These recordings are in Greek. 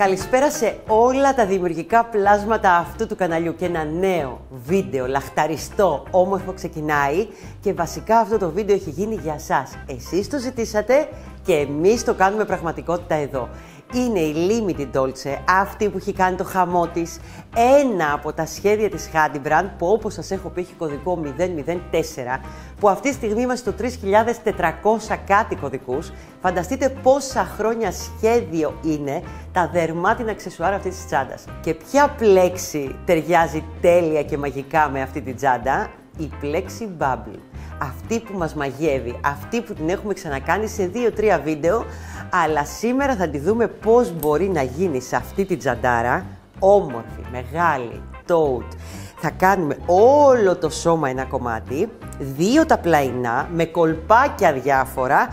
Καλησπέρα σε όλα τα δημιουργικά πλάσματα αυτού του καναλιού και ένα νέο βίντεο λαχταριστό, όμορφο ξεκινάει και βασικά αυτό το βίντεο έχει γίνει για σας. Εσείς το ζητήσατε και εμείς το κάνουμε πραγματικότητα εδώ. Είναι η Limited Dolce, αυτή που έχει κάνει το χαμό της, ένα από τα σχέδια της Handybrand που όπως σας έχω πει έχει κωδικό 004, που αυτή τη στιγμή είμαστε στο 3.400 κάτι κωδικούς. Φανταστείτε πόσα χρόνια σχέδιο είναι τα δερμάτινα αξεσουάρ αυτής της τσάντας. Και ποια πλέξη ταιριάζει τέλεια και μαγικά με αυτή την τσάντα? Η πλέξη Bubble. Αυτή που μας μαγεύει, αυτή που την έχουμε ξανακάνει σε 2-3 βίντεο, αλλά σήμερα θα τη δούμε πώς μπορεί να γίνει σε αυτή την τσαντάρα, όμορφη, μεγάλη, tote. Θα κάνουμε όλο το σώμα ένα κομμάτι, 2 τα πλαϊνά, με κολπάκια διάφορα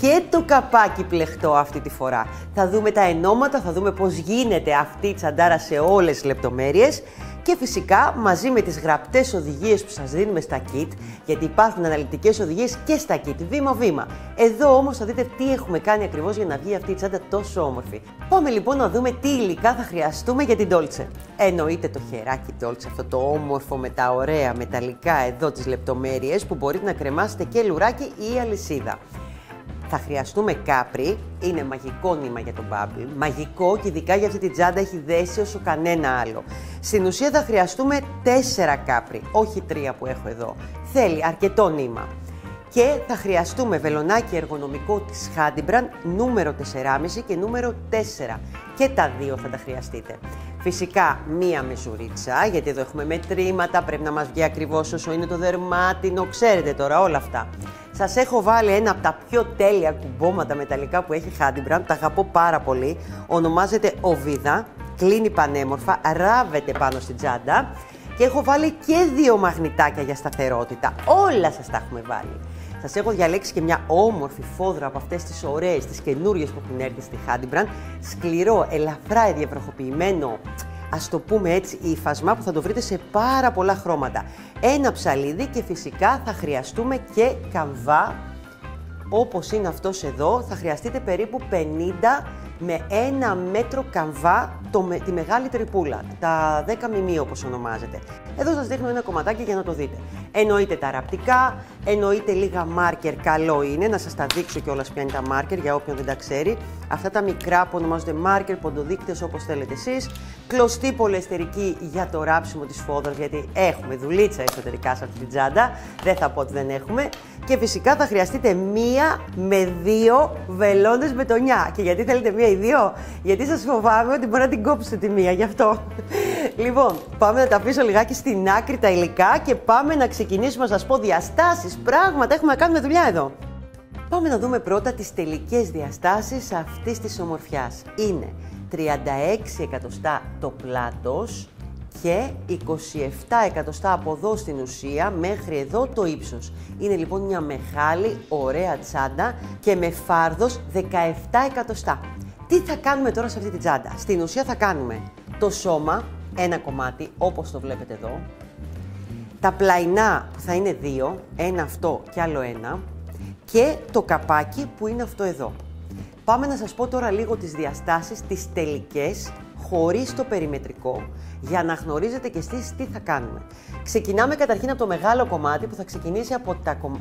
και το καπάκι πλεχτό αυτή τη φορά. Θα δούμε τα ενώματα, θα δούμε πώς γίνεται αυτή η τσαντάρα σε όλες τις λεπτομέρειες. Και φυσικά μαζί με τις γραπτές οδηγίες που σας δίνουμε στα kit, γιατί υπάρχουν αναλυτικές οδηγίες και στα kit, βήμα-βήμα. Εδώ όμως θα δείτε τι έχουμε κάνει ακριβώς για να βγει αυτή η τσάντα τόσο όμορφη. Πάμε λοιπόν να δούμε τι υλικά θα χρειαστούμε για την Dolce. Εννοείται το χεράκι Dolce, αυτό το όμορφο με τα ωραία μεταλλικά εδώ τις λεπτομέρειες που μπορείτε να κρεμάσετε και λουράκι ή αλυσίδα. Θα χρειαστούμε κάπρι, είναι μαγικό νήμα για τον Bubble, μαγικό και ειδικά για αυτή την τσάντα έχει δέσει όσο κανένα άλλο. Στην ουσία θα χρειαστούμε 4 κάπρι, όχι 3 που έχω εδώ. Θέλει αρκετό νήμα. Και θα χρειαστούμε βελονάκι εργονομικό της Handybrand νούμερο 4,5 και νούμερο 4. Και τα δύο θα τα χρειαστείτε. Φυσικά μία μεζουρίτσα, γιατί εδώ έχουμε μετρήματα, πρέπει να μας βγει ακριβώς όσο είναι το δερμάτινο, ξέρετε τώρα όλα αυτά. Σας έχω βάλει ένα από τα πιο τέλεια κουμπώματα μεταλλικά που έχει Handybrand, τα αγαπώ πάρα πολύ. Ονομάζεται Οβίδα, κλείνει πανέμορφα, ράβεται πάνω στην τσάντα και έχω βάλει και 2 μαγνητάκια για σταθερότητα. Όλα σας τα έχουμε βάλει. Σας έχω διαλέξει και μια όμορφη φόδρα από αυτές τις ωραίες, τις καινούριες που έχουν έρθει στη Handybrand. Σκληρό, ελαφρά διαβροχοποιημένο, ας το πούμε έτσι, ύφασμα που θα το βρείτε σε πάρα πολλά χρώματα. Ένα ψαλίδι και φυσικά θα χρειαστούμε και καμβά, όπως είναι αυτός εδώ. Θα χρειαστείτε περίπου 50 με 1 μέτρο καμβά τη μεγάλη τρυπούλα, τα 10 μμ όπως ονομάζεται. Εδώ σας δείχνω ένα κομματάκι για να το δείτε. Εννοείται τα ραπτικά, εννοείται λίγα μάρκερ, καλό είναι να σας τα δείξω κιόλας ποια είναι τα μάρκερ για όποιον δεν τα ξέρει. Αυτά τα μικρά που ονομάζονται μάρκερ, ποντοδείκτες όπως θέλετε εσείς. Κλωστή πολυεστερική για το ράψιμο της φόδρας, γιατί έχουμε δουλίτσα εσωτερικά σε αυτή την τσάντα, δεν θα πω ότι δεν έχουμε. Και φυσικά θα χρειαστείτε 1 με 2 βελόνες μπετονιά. Και γιατί θέλετε 1 ή 2? Γιατί σας φοβάμαι ότι μπορεί να την κόψετε τη μία, γι' αυτό. Λοιπόν, πάμε να τα αφήσω λιγάκι στην άκρη τα υλικά και πάμε να ξεκινήσουμε να σας πω διαστάσεις, πράγματα, έχουμε να κάνουμε δουλειά εδώ. Πάμε να δούμε πρώτα τις τελικές διαστάσεις αυτής της ομορφιάς. Είναι 36 εκατοστά το πλάτος και 27 εκατοστά από εδώ στην ουσία μέχρι εδώ το ύψος. Είναι λοιπόν μια μεγάλη ωραία τσάντα και με φάρδος 17 εκατοστά. Τι θα κάνουμε τώρα σε αυτή την τσάντα? Στην ουσία θα κάνουμε το σώμα, ένα κομμάτι όπως το βλέπετε εδώ, τα πλαϊνά που θα είναι 2, ένα αυτό και άλλο ένα, και το καπάκι που είναι αυτό εδώ. Πάμε να σας πω τώρα λίγο τις διαστάσεις, τις τελικές, χωρίς το περιμετρικό, για να γνωρίζετε και εσείς τι θα κάνουμε. Ξεκινάμε καταρχήν από το μεγάλο κομμάτι που θα ξεκινήσει από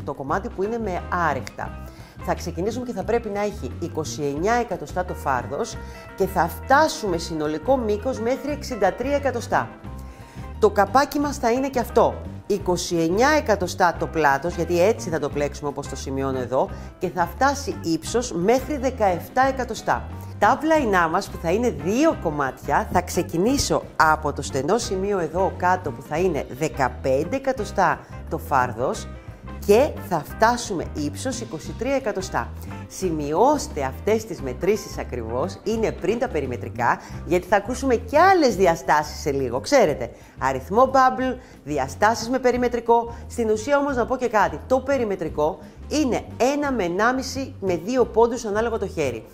το κομμάτι που είναι με άρεχτα. Θα ξεκινήσουμε και θα πρέπει να έχει 29 εκατοστά το φάρδος και θα φτάσουμε συνολικό μήκος μέχρι 63 εκατοστά. Το καπάκι μας θα είναι και αυτό. 29 εκατοστά το πλάτος, γιατί έτσι θα το πλέξουμε όπως το σημειώνω εδώ, και θα φτάσει ύψος μέχρι 17 εκατοστά. Τα πλαϊνά μας που θα είναι 2 κομμάτια, θα ξεκινήσω από το στενό σημείο εδώ κάτω που θα είναι 15 εκατοστά το φάρδος και θα φτάσουμε ύψος 23 εκατοστά. Σημειώστε αυτές τις μετρήσεις ακριβώς, είναι πριν τα περιμετρικά, γιατί θα ακούσουμε και άλλες διαστάσεις σε λίγο. Ξέρετε, αριθμό Bubble, διαστάσεις με περιμετρικό. Στην ουσία όμως να πω και κάτι, το περιμετρικό είναι 1 με 1,5 με 2 πόντους ανάλογα το χέρι.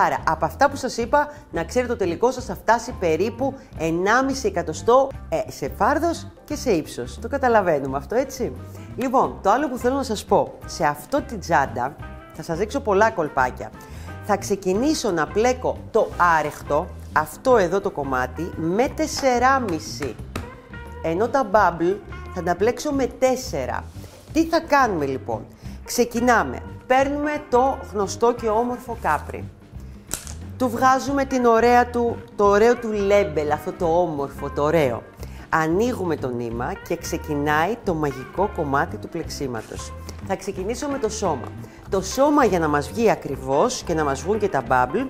Άρα, από αυτά που σας είπα, να ξέρετε το τελικό σας θα φτάσει περίπου 1,5 εκατοστό σε φάρδος και σε ύψος. Το καταλαβαίνουμε αυτό, έτσι. Λοιπόν, το άλλο που θέλω να σας πω, σε αυτό την τσάντα θα σας δείξω πολλά κολπάκια. Θα ξεκινήσω να πλέκω το άρεχτο, αυτό εδώ το κομμάτι με 4,5. Ενώ τα bubble θα τα πλέξω με 4. Τι θα κάνουμε λοιπόν? Ξεκινάμε. Παίρνουμε το γνωστό και όμορφο κάπρι. Του βγάζουμε το ωραίο του λέμπελ, αυτό το όμορφο, το ωραίο. Ανοίγουμε το νήμα και ξεκινάει το μαγικό κομμάτι του πλεξίματος. Θα ξεκινήσω με το σώμα. Το σώμα, για να μας βγει ακριβώς και να μας βγουν και τα bubble,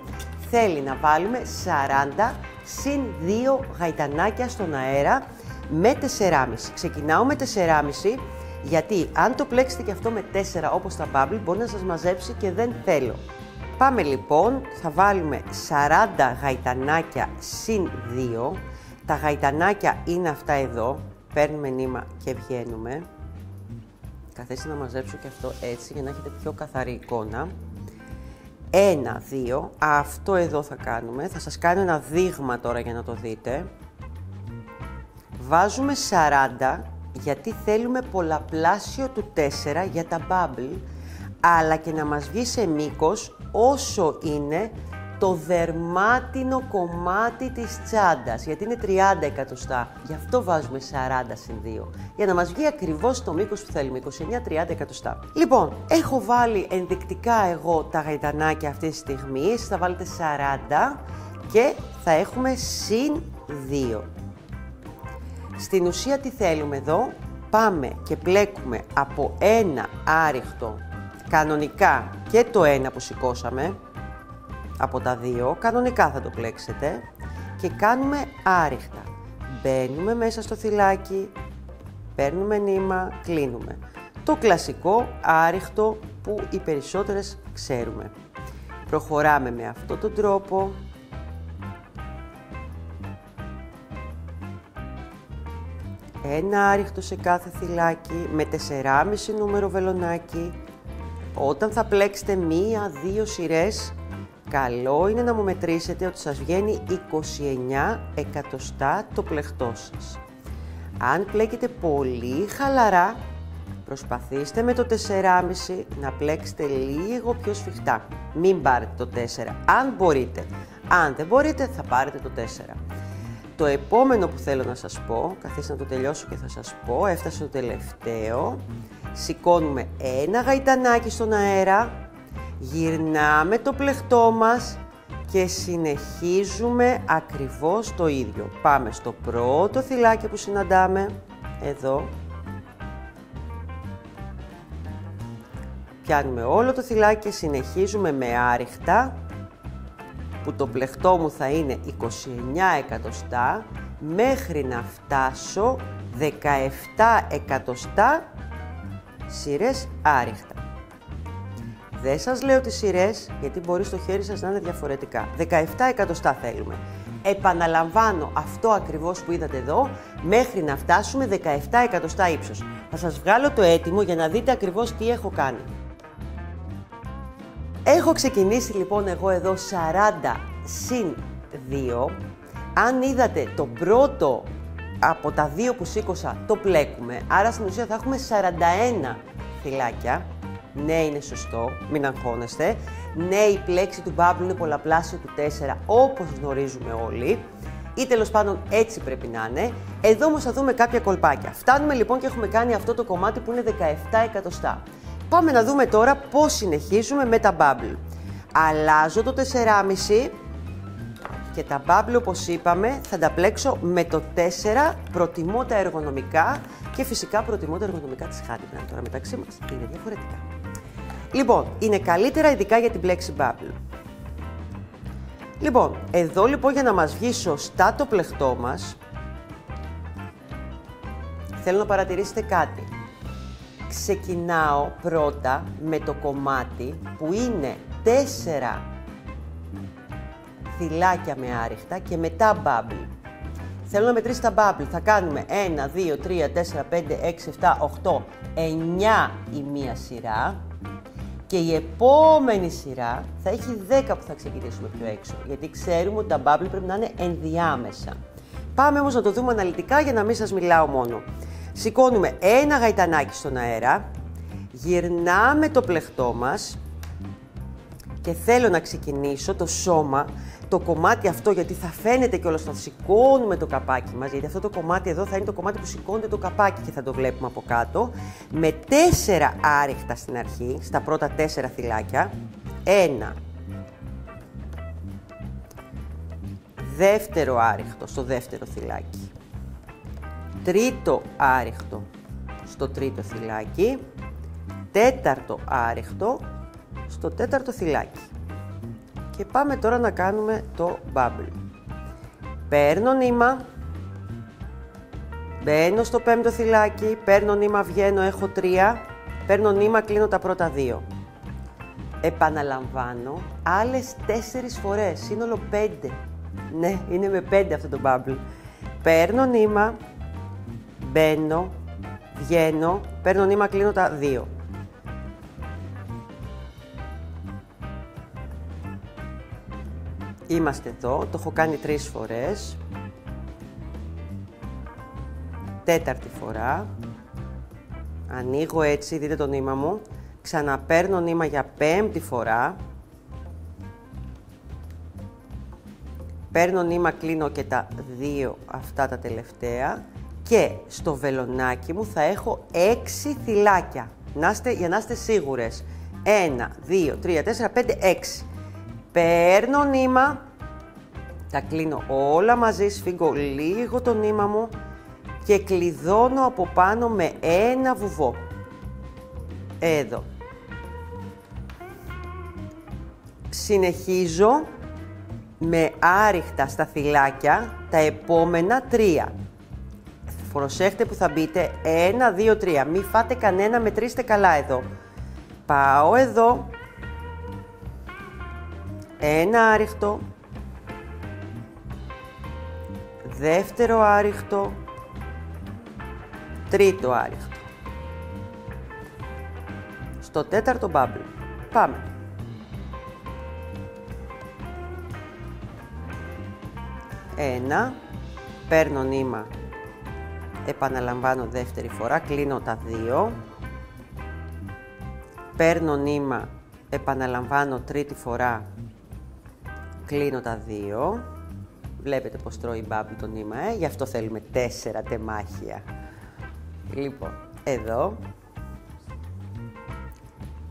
θέλει να βάλουμε 40 συν 2 γαϊτανάκια στον αέρα με 4,5. Ξεκινάω με 4,5, γιατί αν το πλέξετε και αυτό με 4 όπως τα bubble, μπορεί να σας μαζέψει και δεν θέλω. Πάμε λοιπόν, θα βάλουμε 40 γαϊτανάκια συν 2. Τα γαϊτανάκια είναι αυτά εδώ. Παίρνουμε νήμα και βγαίνουμε. Καθίστε να μαζέψω και αυτό έτσι για να έχετε πιο καθαρή εικόνα. 1, 2. Αυτό εδώ θα κάνουμε. Θα σας κάνω ένα δείγμα τώρα για να το δείτε. Βάζουμε 40 γιατί θέλουμε πολλαπλάσιο του 4 για τα bubble, αλλά και να μας βγει σε μήκος όσο είναι το δερμάτινο κομμάτι της τσάντας, γιατί είναι 30 εκατοστά. Γι' αυτό βάζουμε 40 συν 2, για να μας βγει ακριβώς το μήκος που θέλουμε, 29-30 εκατοστά. Λοιπόν, έχω βάλει ενδεικτικά εγώ τα γαϊτανάκια αυτή τη στιγμή, εσείς θα βάλετε 40 και θα έχουμε συν 2. Στην ουσία τι θέλουμε εδώ? Πάμε και πλέκουμε από ένα άριχτο, κανονικά και το ένα που σηκώσαμε, από τα δύο, κανονικά θα το πλέξετε και κάνουμε άριχτα. Μπαίνουμε μέσα στο θυλάκι, παίρνουμε νήμα, κλείνουμε. Το κλασικό άριχτο που οι περισσότερες ξέρουμε. Προχωράμε με αυτόν τον τρόπο. Ένα άριχτο σε κάθε θυλάκι με 4,5 νούμερο βελονάκι. Όταν θα πλέξετε 1-2 σειρές, καλό είναι να μου μετρήσετε ότι σας βγαίνει 29 εκατοστά το πλεχτό σας. Αν πλέκετε πολύ χαλαρά, προσπαθήστε με το 4,5 να πλέξετε λίγο πιο σφιχτά. Μην πάρετε το 4, αν μπορείτε. Αν δεν μπορείτε, θα πάρετε το 4. Το επόμενο που θέλω να σας πω, καθίστε να το τελειώσω και θα σας πω, έφτασε το τελευταίο. Σηκώνουμε ένα γαϊτανάκι στον αέρα, γυρνάμε το πλεχτό μας και συνεχίζουμε ακριβώς το ίδιο. Πάμε στο πρώτο θυλάκι που συναντάμε, εδώ. Πιάνουμε όλο το θυλάκι και συνεχίζουμε με άριχτα, που το πλεχτό μου θα είναι 29 εκατοστά, μέχρι να φτάσω 17 εκατοστά σειρές άριχτα. Δεν σας λέω τις σειρές, γιατί μπορεί στο χέρι σας να είναι διαφορετικά. 17 εκατοστά θέλουμε. Επαναλαμβάνω αυτό ακριβώς που είδατε εδώ, μέχρι να φτάσουμε 17 εκατοστά ύψος. Θα σας βγάλω το έτοιμο για να δείτε ακριβώς τι έχω κάνει. Έχω ξεκινήσει λοιπόν εγώ εδώ 40 συν 2. Αν είδατε το πρώτο από τα δύο που σήκωσα το πλέκουμε, άρα στην ουσία θα έχουμε 41 θυλάκια. Ναι, είναι σωστό, μην αγχώνεστε. Ναι, η πλέξη του bubble είναι πολλαπλάσιο του 4, όπως γνωρίζουμε όλοι. Ή τέλος πάντων έτσι πρέπει να είναι. Εδώ όμως θα δούμε κάποια κολπάκια. Φτάνουμε λοιπόν και έχουμε κάνει αυτό το κομμάτι που είναι 17 εκατοστά. Πάμε να δούμε τώρα πώς συνεχίζουμε με τα bubble. Αλλάζω το 4,5 και τα bubble, όπως είπαμε, θα τα πλέξω με το 4, προτιμώ τα εργονομικά και φυσικά προτιμώ τα εργονομικά της Handyman. Τώρα μεταξύ μας είναι διαφορετικά. Λοιπόν, είναι καλύτερα ειδικά για την πλέξη bubble. Λοιπόν, εδώ λοιπόν για να μας βγει σωστά το πλεχτό μας, θέλω να παρατηρήσετε κάτι. Ξεκινάω πρώτα με το κομμάτι που είναι 4 θυλάκια με άριχτα και μετά bubble. Θέλω να μετρήσει τα bubble. Θα κάνουμε 1, 2, 3, 4, 5, 6, 7, 8, 9 η μία σειρά και η επόμενη σειρά θα έχει 10 που θα ξεκινήσουμε πιο έξω, γιατί ξέρουμε ότι τα bubble πρέπει να είναι ενδιάμεσα. Πάμε όμως να το δούμε αναλυτικά για να μην σας μιλάω μόνο. Σηκώνουμε ένα γαϊτανάκι στον αέρα, γυρνάμε το πλεχτό μας και θέλω να ξεκινήσω το σώμα το κομμάτι αυτό, γιατί θα φαίνεται κιόλας όταν σηκώνουμε το καπάκι μας, γιατί αυτό το κομμάτι εδώ θα είναι το κομμάτι που σηκώνεται το καπάκι και θα το βλέπουμε από κάτω, με 4 άριχτα στην αρχή, στα πρώτα 4 θυλάκια. 1, δεύτερο άριχτο στο δεύτερο θυλάκι, τρίτο άριχτο στο τρίτο θυλάκι, τέταρτο άριχτο στο τέταρτο θυλάκι. Και πάμε τώρα να κάνουμε το bubble. Παίρνω νήμα, μπαίνω στο πέμπτο θυλάκι, παίρνω νήμα, βγαίνω, έχω 3, παίρνω νήμα, κλείνω τα πρώτα 2. Επαναλαμβάνω άλλες 4 φορές, σύνολο 5. Ναι, είναι με 5 αυτό το bubble. Παίρνω νήμα, μπαίνω, βγαίνω, παίρνω νήμα, κλείνω τα 2. Είμαστε εδώ, το έχω κάνει 3 φορές. Τέταρτη φορά. Ανοίγω έτσι, δείτε το νήμα μου. Ξαναπαίρνω νήμα για 5η φορά. Παίρνω νήμα, κλείνω και τα 2 αυτά τα τελευταία. Και στο βελονάκι μου θα έχω 6 θυλάκια. Για να είστε σίγουρες. 1, 2, 3, 4, 5, 6. Παίρνω νήμα, τα κλείνω όλα μαζί, σφίγγω λίγο το νήμα μου και κλειδώνω από πάνω με ένα βουβό. Εδώ. Συνεχίζω με άριχτα στα θυλάκια τα επόμενα 3. Προσέχτε που θα μπείτε 1, 2, 3. Μη φάτε κανένα, μετρήστε καλά εδώ. Πάω εδώ. Ένα άριχτο, δεύτερο άριχτο, τρίτο άριχτο. Στο τέταρτο bubble. Πάμε. Ένα, παίρνω νήμα, επαναλαμβάνω δεύτερη φορά, κλείνω τα 2. Παίρνω νήμα, επαναλαμβάνω τρίτη φορά, κλείνω τα 2. Βλέπετε πως τρώει η bubble το νήμα, γι' αυτό θέλουμε 4 τεμάχια. Λοιπόν, εδώ.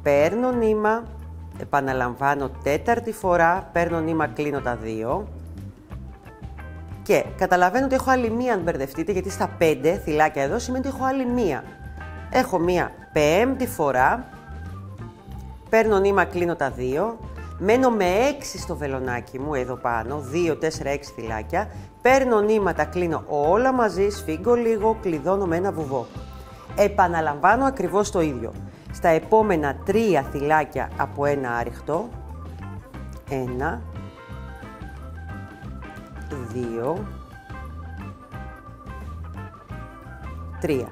Παίρνω νήμα, επαναλαμβάνω τέταρτη φορά, παίρνω νήμα, κλείνω τα 2. Και καταλαβαίνω ότι έχω άλλη μία αν μπερδευτείτε, γιατί στα 5 θυλάκια εδώ σημαίνει ότι έχω άλλη μία. Έχω μία πέμπτη φορά, παίρνω νήμα, κλείνω τα 2. Μένω με 6 στο βελονάκι μου, εδώ πάνω, 2, 4, 6 θυλάκια. Παίρνω νήμα, τα κλείνω όλα μαζί, σφίγγω λίγο, κλειδώνω με ένα βουβό. Επαναλαμβάνω ακριβώς το ίδιο. Στα επόμενα 3 θυλάκια από ένα άριχτο. 1, 2, 3.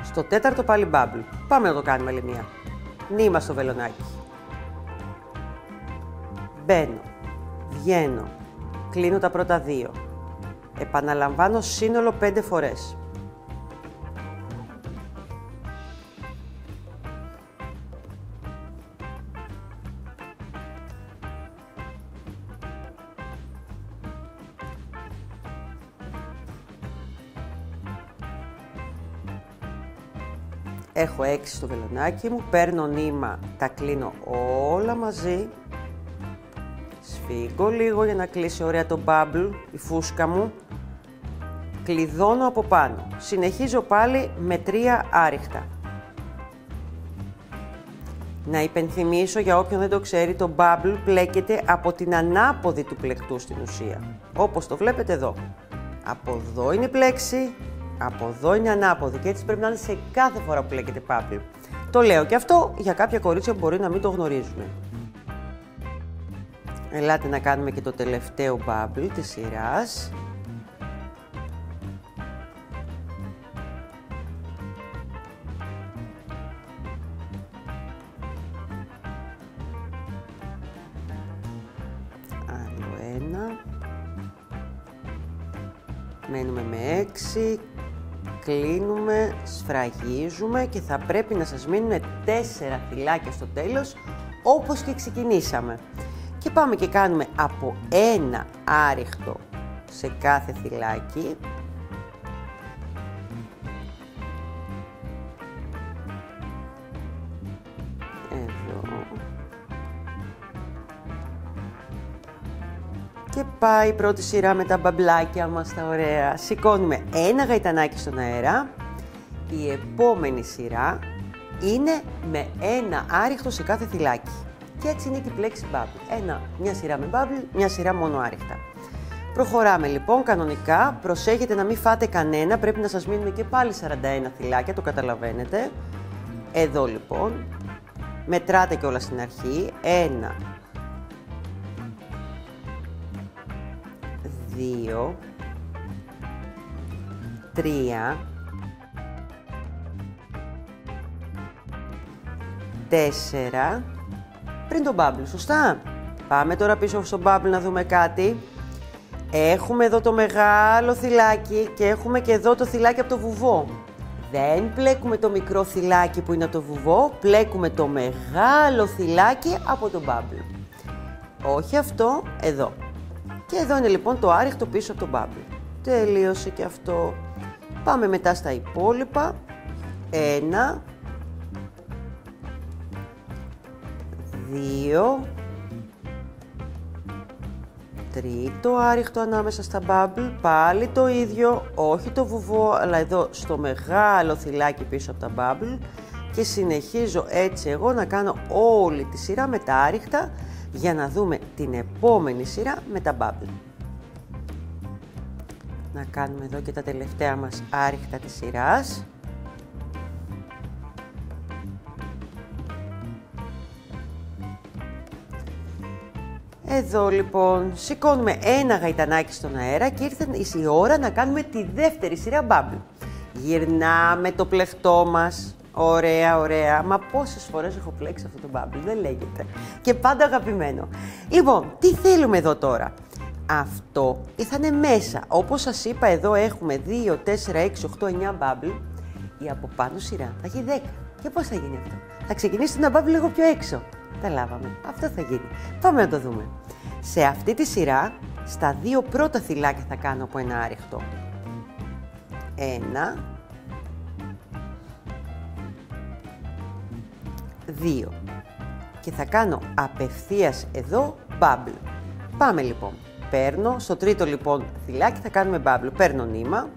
Στο τέταρτο πάλι bubble. Πάμε να το κάνουμε άλλη μία. Νήμα στο βελονάκι. Μπαίνω, βγαίνω, κλείνω τα πρώτα 2. Επαναλαμβάνω σύνολο 5 φορές. Έχω 6 στο βελονάκι μου, παίρνω νήμα, τα κλείνω όλα μαζί. Σφίγγω λίγο για να κλείσει ωραία το bubble, η φούσκα μου. Κλειδώνω από πάνω. Συνεχίζω πάλι με 3 άριχτα. Να υπενθυμίσω για όποιον δεν το ξέρει, το bubble πλέκεται από την ανάποδη του πλεκτού στην ουσία. Όπως το βλέπετε εδώ. Από εδώ είναι η πλέξη, από εδώ είναι ανάποδη και έτσι πρέπει να είναι σε κάθε φορά που πλέκεται bubble. Το λέω και αυτό για κάποια κορίτσια που μπορεί να μην το γνωρίζουν. Ελάτε να κάνουμε και το τελευταίο bubble της σειράς. Άλλο ένα. Μένουμε με 6. Κλείνουμε, σφραγίζουμε και θα πρέπει να σας μείνουν 4 φυλάκια στο τέλος, όπως και ξεκινήσαμε. Και πάμε και κάνουμε από ένα άριχτο σε κάθε θυλάκι. Εδώ. Και πάει η πρώτη σειρά με τα μπαμπλάκια μας τα ωραία. Σηκώνουμε ένα γαϊτανάκι στον αέρα. Η επόμενη σειρά είναι με ένα άριχτο σε κάθε θυλάκι. Και έτσι είναι και η Plexi Bubble. Μια σειρά με bubble, μια σειρά μόνο άριχτα. Προχωράμε λοιπόν κανονικά. Προσέχετε να μην φάτε κανένα. Πρέπει να σας μείνουν και πάλι 41 θυλάκια, το καταλαβαίνετε. Εδώ λοιπόν. Μετράτε και όλα στην αρχή. 1, 2, 3, 4, πριν το bubble, σωστά. Πάμε τώρα πίσω στο bubble να δούμε κάτι. Έχουμε εδώ το μεγάλο θυλάκι και έχουμε και εδώ το θυλάκι από το βουβό. Δεν πλέκουμε το μικρό θυλάκι που είναι από το βουβό, πλέκουμε το μεγάλο θυλάκι από το bubble. Όχι αυτό, εδώ. Και εδώ είναι λοιπόν το άριχτο πίσω από το bubble. Τελείωσε και αυτό. Πάμε μετά στα υπόλοιπα. 1, 2, τρίτο άριχτο ανάμεσα στα bubble, πάλι το ίδιο, όχι το βουβό, αλλά εδώ στο μεγάλο θυλάκι πίσω από τα bubble και συνεχίζω έτσι εγώ να κάνω όλη τη σειρά με τα άριχτα για να δούμε την επόμενη σειρά με τα bubble. Να κάνουμε εδώ και τα τελευταία μας άριχτα της σειράς. Εδώ λοιπόν σηκώνουμε ένα γαϊτανάκι στον αέρα και ήρθε η ώρα να κάνουμε τη δεύτερη σειρά bubble. Γυρνάμε το πλεκτό μας. Ωραία, ωραία. Μα πόσες φορές έχω πλέξει αυτό το bubble, δεν λέγεται. Και πάντα αγαπημένο. Λοιπόν, τι θέλουμε εδώ τώρα. Αυτό θα είναι μέσα. Όπως σας είπα, εδώ έχουμε 2, 4, 6, 8, 9 bubble. Η από πάνω σειρά θα έχει 10. Και πώς θα γίνει αυτό. Θα ξεκινήσει να bubble λίγο πιο έξω. Τα λάβαμε. Αυτό θα γίνει. Πάμε να το δούμε. Σε αυτή τη σειρά, στα δύο πρώτα θυλάκια θα κάνω από ένα άριχτο. 1, 2. Και θα κάνω απευθείας εδώ bubble. Πάμε λοιπόν. Παίρνω, στο τρίτο λοιπόν θυλάκι θα κάνουμε bubble. Παίρνω νήμα.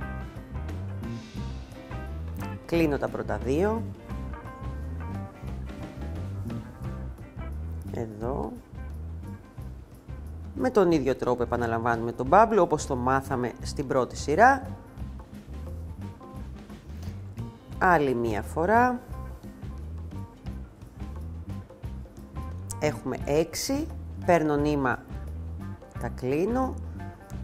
Κλείνω τα πρώτα δύο. Εδώ. Με τον ίδιο τρόπο επαναλαμβάνουμε το bubble όπως το μάθαμε στην πρώτη σειρά. Άλλη μία φορά. Έχουμε 6. Παίρνω νήμα, τα κλείνω.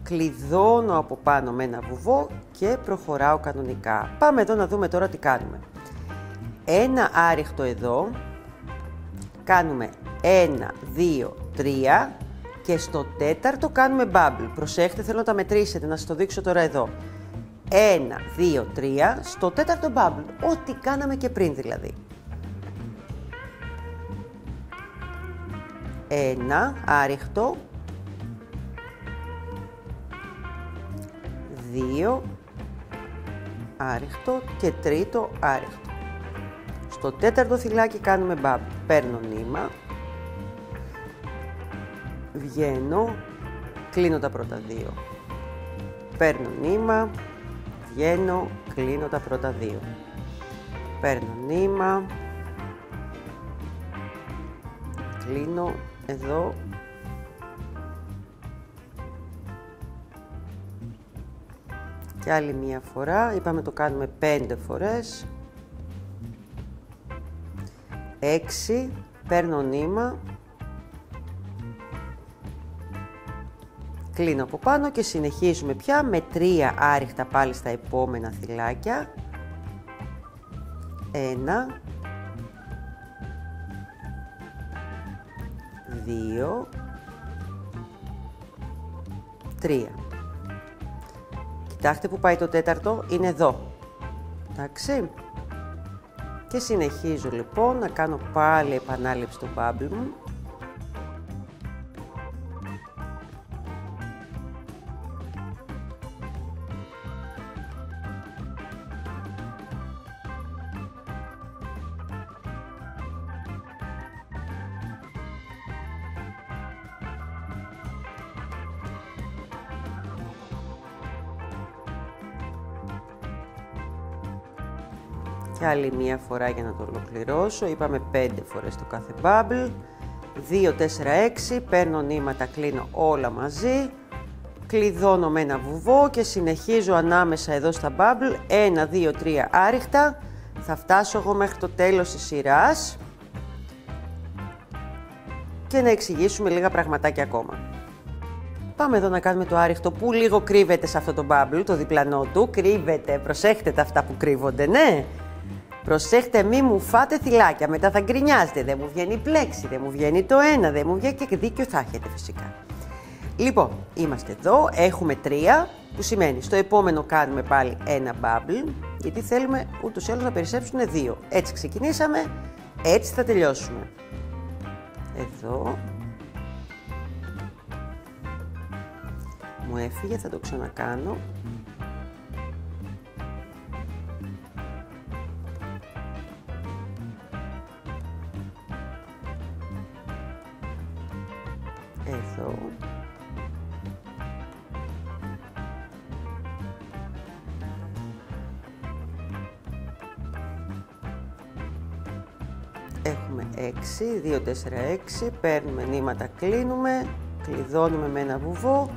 Κλειδώνω από πάνω με ένα βουβό και προχωράω κανονικά. Πάμε εδώ να δούμε τώρα τι κάνουμε. Ένα άριχτο εδώ. Κάνουμε 1, 2, 3 και στο τέταρτο κάνουμε bubble. Προσέχτε, θέλω να τα μετρήσετε, να σας το δείξω τώρα εδώ. 1, 2, 3, στο τέταρτο bubble. Ό,τι κάναμε και πριν δηλαδή. 1 άριχτο. 2 άριχτο και τρίτο άριχτο. Στο τέταρτο θυλάκι κάνουμε bubble. Παίρνω νήμα, βγαίνω, κλείνω τα πρώτα δύο. Παίρνω νήμα, βγαίνω, κλείνω τα πρώτα δύο. Παίρνω νήμα, κλείνω εδώ. Και άλλη μία φορά, είπαμε το κάνουμε 5 φορές. 6, παίρνω νήμα, κλείνω από πάνω και συνεχίζουμε πια με 3 άριχτα πάλι στα επόμενα θυλάκια. 1, 2, 3. Κοιτάξτε που πάει το τέταρτο, είναι εδώ. Εντάξει. Και συνεχίζω λοιπόν να κάνω πάλι επανάληψη στο bubble μου. Και άλλη μία φορά για να το ολοκληρώσω. Είπαμε 5 φορές το κάθε bubble. 2, 4, 6. Παίρνω νήματα, κλείνω όλα μαζί. Κλειδώνω με ένα βουβό και συνεχίζω ανάμεσα εδώ στα bubble. 1, 2, 3 άριχτα. Θα φτάσω εγώ μέχρι το τέλος της σειράς. Και να εξηγήσουμε λίγα πραγματάκια ακόμα. Πάμε εδώ να κάνουμε το άριχτο που λίγο κρύβεται σε αυτό το bubble, το διπλανό του. Κρύβεται, προσέχτε τα αυτά που κρύβονται, ναι. Προσέχτε, μη μου φάτε θυλάκια, μετά θα γκρινιάζετε. Δεν μου βγαίνει η πλέξη, δεν μου βγαίνει το ένα, δεν μου βγαίνει και δίκιο θα έχετε φυσικά. Λοιπόν, είμαστε εδώ, έχουμε 3, που σημαίνει στο επόμενο κάνουμε πάλι ένα bubble, γιατί θέλουμε ούτως ή άλλως να περισσέψουν 2. Έτσι ξεκινήσαμε, έτσι θα τελειώσουμε. Εδώ. Μου έφυγε, θα το ξανακάνω. Εδώ. Έχουμε 6, 2, 4, 6, παίρνουμε νήματα, κλείνουμε, κλειδώνουμε με ένα βουβό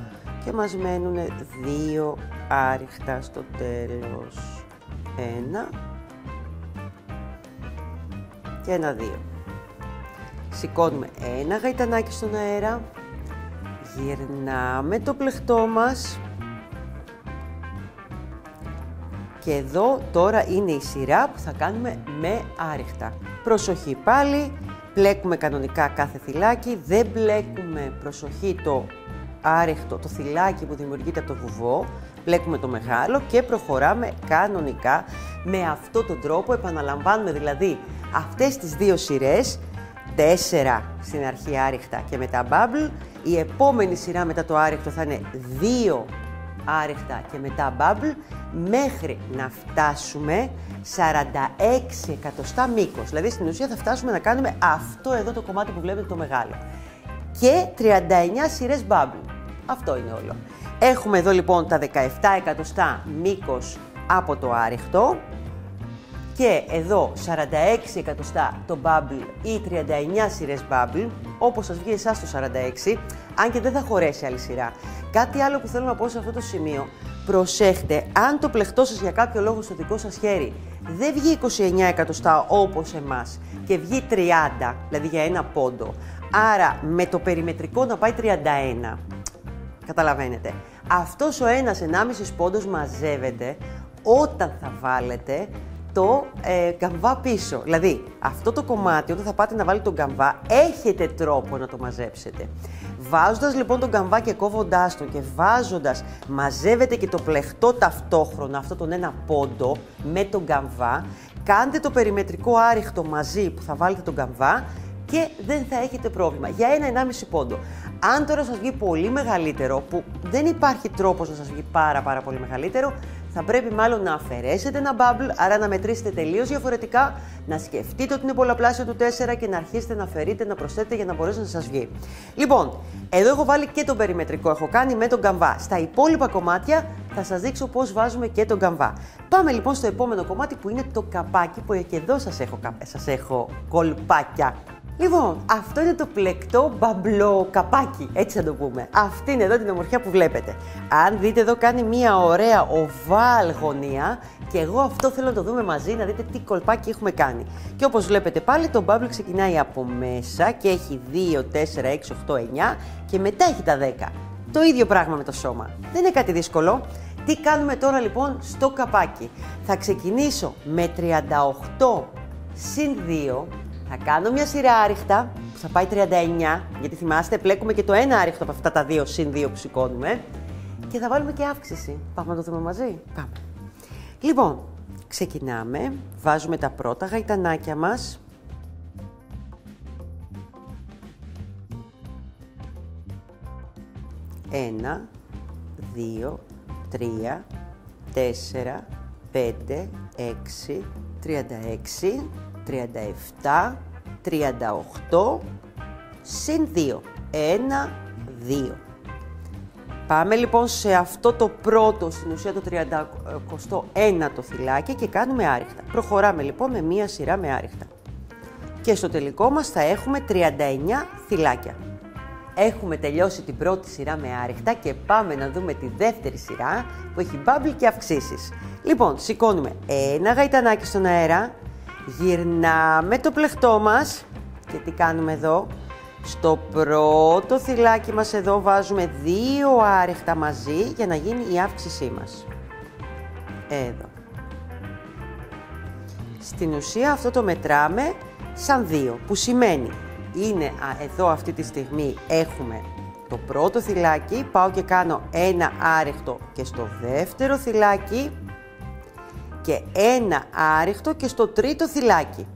και μας μένουν 2 άριχτα στο τέλος. 1 και ένα 2. Σηκώνουμε ένα γαϊτανάκι στον αέρα, γυρνάμε το πλεκτό μας και εδώ τώρα είναι η σειρά που θα κάνουμε με άριχτα. Προσοχή πάλι, πλέκουμε κανονικά κάθε θυλάκι, δεν πλέκουμε, προσοχή, το άριχτο, το θυλάκι που δημιουργείται από το βουβό, πλέκουμε το μεγάλο και προχωράμε κανονικά με αυτόν τον τρόπο. Επαναλαμβάνουμε δηλαδή αυτές τις 2 σειρές, 4 στην αρχή άριχτα και μετά bubble. Η επόμενη σειρά μετά το άριχτο θα είναι 2 άριχτα και μετά bubble, μέχρι να φτάσουμε 46 εκατοστά μήκος. Δηλαδή στην ουσία θα φτάσουμε να κάνουμε αυτό εδώ το κομμάτι που βλέπετε το μεγάλο. Και 39 σειρές bubble. Αυτό είναι όλο. Έχουμε εδώ λοιπόν τα 17 εκατοστά μήκος από το άριχτο. Και εδώ 46 εκατοστά το bubble ή 39 σειρές bubble, όπως σας βγει εσάς το 46, αν και δεν θα χωρέσει άλλη σειρά. Κάτι άλλο που θέλω να πω σε αυτό το σημείο, προσέχτε, αν το πλεκτό σας για κάποιο λόγο στο δικό σας χέρι δεν βγει 29 εκατοστά όπως εμάς και βγει 30, δηλαδή για ένα πόντο, άρα με το περιμετρικό να πάει 31, καταλαβαίνετε, αυτός ο ένας 1,5 πόντος μαζεύεται όταν θα βάλετε το καμβά πίσω. Δηλαδή, αυτό το κομμάτι, όταν θα πάτε να βάλετε τον καμβά, έχετε τρόπο να το μαζέψετε. Βάζοντας λοιπόν τον καμβά και κόβοντάς τον και βάζοντας, μαζεύετε και το πλεκτό ταυτόχρονα, αυτό τον ένα πόντο με τον καμβά, κάντε το περιμετρικό άριχτο μαζί που θα βάλετε τον καμβά και δεν θα έχετε πρόβλημα. Για 1,5 πόντο. Αν τώρα σας βγει πολύ μεγαλύτερο, που δεν υπάρχει τρόπος να σας βγει πάρα πολύ μεγαλύτερο, θα πρέπει μάλλον να αφαιρέσετε ένα bubble, άρα να μετρήσετε τελείως διαφορετικά, να σκεφτείτε ότι είναι πολλαπλάσιο του 4 και να αρχίσετε να αφαιρείτε, να προσθέτετε για να μπορέσει να σας βγει. Λοιπόν, εδώ έχω βάλει και τον περιμετρικό, έχω κάνει με τον καμβά. Στα υπόλοιπα κομμάτια θα σας δείξω πώς βάζουμε και τον καμβά. Πάμε λοιπόν στο επόμενο κομμάτι που είναι το καπάκι, που και εδώ σας έχω κολπάκια. Λοιπόν, αυτό είναι το πλεκτό μπαμπλο καπάκι, έτσι θα το πούμε. Αυτή είναι εδώ την ομορφιά που βλέπετε. Αν δείτε εδώ κάνει μια ωραία οβάλ γωνία και εγώ αυτό θέλω να το δούμε μαζί, να δείτε τι κολπάκι έχουμε κάνει. Και όπως βλέπετε πάλι το μπαμπλο ξεκινάει από μέσα και έχει 2, 4, 6, 8, 9 και μετά έχει τα 10. Το ίδιο πράγμα με το σώμα. Δεν είναι κάτι δύσκολο. Τι κάνουμε τώρα λοιπόν στο καπάκι. Θα ξεκινήσω με 38 συν 2. Θα κάνω μια σειρά άριχτα που θα πάει 39, γιατί θυμάστε πλέκουμε και το ένα άριχτο από αυτά τα 2 συν 2 που σηκώνουμε και θα βάλουμε και αύξηση. Πάμε να το δούμε μαζί. Πάμε. Λοιπόν, ξεκινάμε, βάζουμε τα πρώτα γαϊτανάκια μας. Ένα, 2, 3, 4, 5, 6, 36, 37, 38, συν 2, 1, 2. Πάμε λοιπόν σε αυτό το πρώτο, στην ουσία το 31ο θυλάκι και κάνουμε άριχτα. Προχωράμε λοιπόν με μία σειρά με άριχτα. Και στο τελικό μας θα έχουμε 39 θυλάκια. Έχουμε τελειώσει την πρώτη σειρά με άριχτα και πάμε να δούμε τη δεύτερη σειρά που έχει bubble και αυξήσεις. Λοιπόν, σηκώνουμε ένα γαϊτανάκι στον αέρα, γυρνάμε το πλεχτό μας και τι κάνουμε εδώ? Στο πρώτο θυλάκι μας εδώ βάζουμε 2 άριχτα μαζί για να γίνει η αύξησή μας. Εδώ. Στην ουσία αυτό το μετράμε σαν 2, που σημαίνει είναι εδώ αυτή τη στιγμή έχουμε το πρώτο θυλάκι, πάω και κάνω ένα άριχτο και στο δεύτερο θυλάκι και ένα άριχτο και στο τρίτο θυλάκι.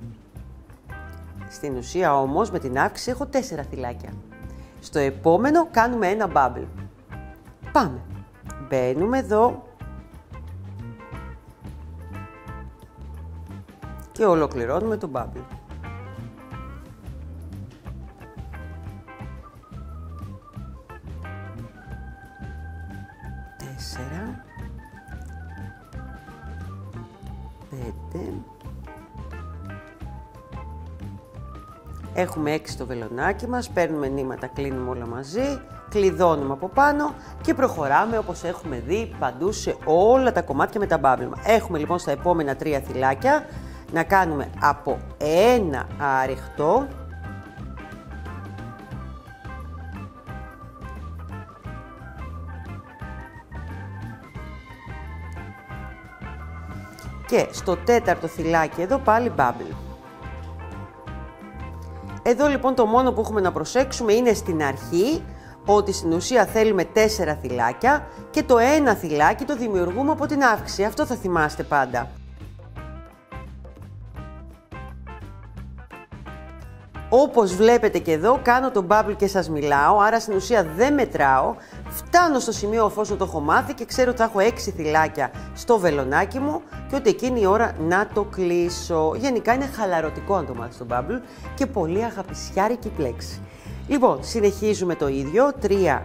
Στην ουσία όμως με την αύξηση έχω 4 θυλάκια. Στο επόμενο κάνουμε ένα bubble. Πάμε. Μπαίνουμε εδώ και ολοκληρώνουμε το bubble. Τέσσερα. 5. Έχουμε 6 στο βελονάκι μας, παίρνουμε νήματα, κλείνουμε όλα μαζί, κλειδώνουμε από πάνω και προχωράμε όπως έχουμε δει παντού σε όλα τα κομμάτια με τα bubble. Έχουμε λοιπόν στα επόμενα 3 θυλάκια να κάνουμε από ένα άριχτο και στο τέταρτο θυλάκι εδώ πάλι bubble. Εδώ λοιπόν το μόνο που έχουμε να προσέξουμε είναι στην αρχή ότι στην ουσία θέλουμε 4 θυλάκια και το ένα θυλάκι το δημιουργούμε από την αύξηση. Αυτό θα θυμάστε πάντα. Όπως βλέπετε και εδώ κάνω το bubble και σας μιλάω, άρα στην ουσία δεν μετράω. Φτάνω στο σημείο εφόσον το έχω μάθει και ξέρω ότι θα έχω 6 θυλάκια στο βελονάκι μου και ότι εκείνη η ώρα να το κλείσω. Γενικά είναι χαλαρωτικό αν το μάθεις το bubble και πολύ αγαπησιάρικη πλέξη. Λοιπόν, συνεχίζουμε το ίδιο, 3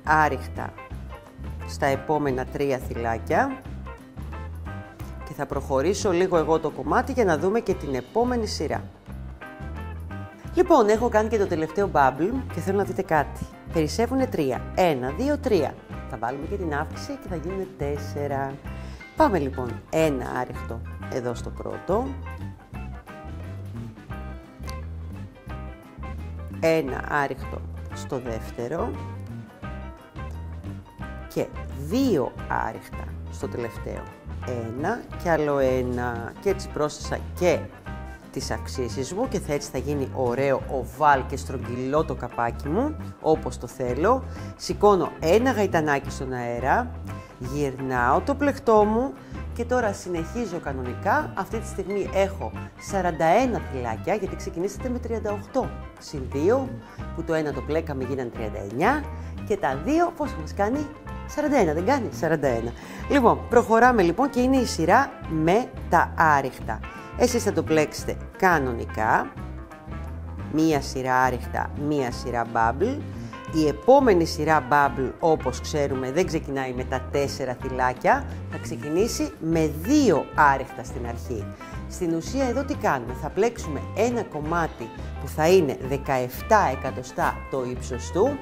άριχτα στα επόμενα 3 θυλάκια και θα προχωρήσω λίγο εγώ το κομμάτι για να δούμε και την επόμενη σειρά. Λοιπόν, έχω κάνει και το τελευταίο bubble και θέλω να δείτε κάτι. Περισσεύουν 3. 1, 2, 3. Θα βάλουμε και την αύξηση και θα γίνουν 4. Πάμε λοιπόν ένα άριχτο εδώ στο πρώτο. Ένα άριχτο στο δεύτερο. Και 2 άριχτα στο τελευταίο. Ένα και άλλο ένα. Και έτσι πρόσθεσα και τις αξίσεις μου και έτσι θα γίνει ωραίο οβάλ και στρογγυλό το καπάκι μου, όπως το θέλω. Σηκώνω ένα γαϊτανάκι στον αέρα, γυρνάω το πλεκτό μου και τώρα συνεχίζω κανονικά. Αυτή τη στιγμή έχω 41 θυλάκια, γιατί ξεκινήσατε με 38 συν 2, που το ένα το πλέκαμε γίνανε 39 και τα δύο πόσο μας κάνει? 41, δεν κάνει? 41. Λοιπόν, προχωράμε λοιπόν και είναι η σειρά με τα άριχτα. Εσείς θα το πλέξετε κανονικά, μία σειρά άριχτα, μία σειρά bubble. Η επόμενη σειρά bubble, όπως ξέρουμε, δεν ξεκινάει με τα 4 θυλάκια, θα ξεκινήσει με 2 άριχτα στην αρχή. Στην ουσία εδώ τι κάνουμε? Θα πλέξουμε ένα κομμάτι που θα είναι 17 εκατοστά το ύψος του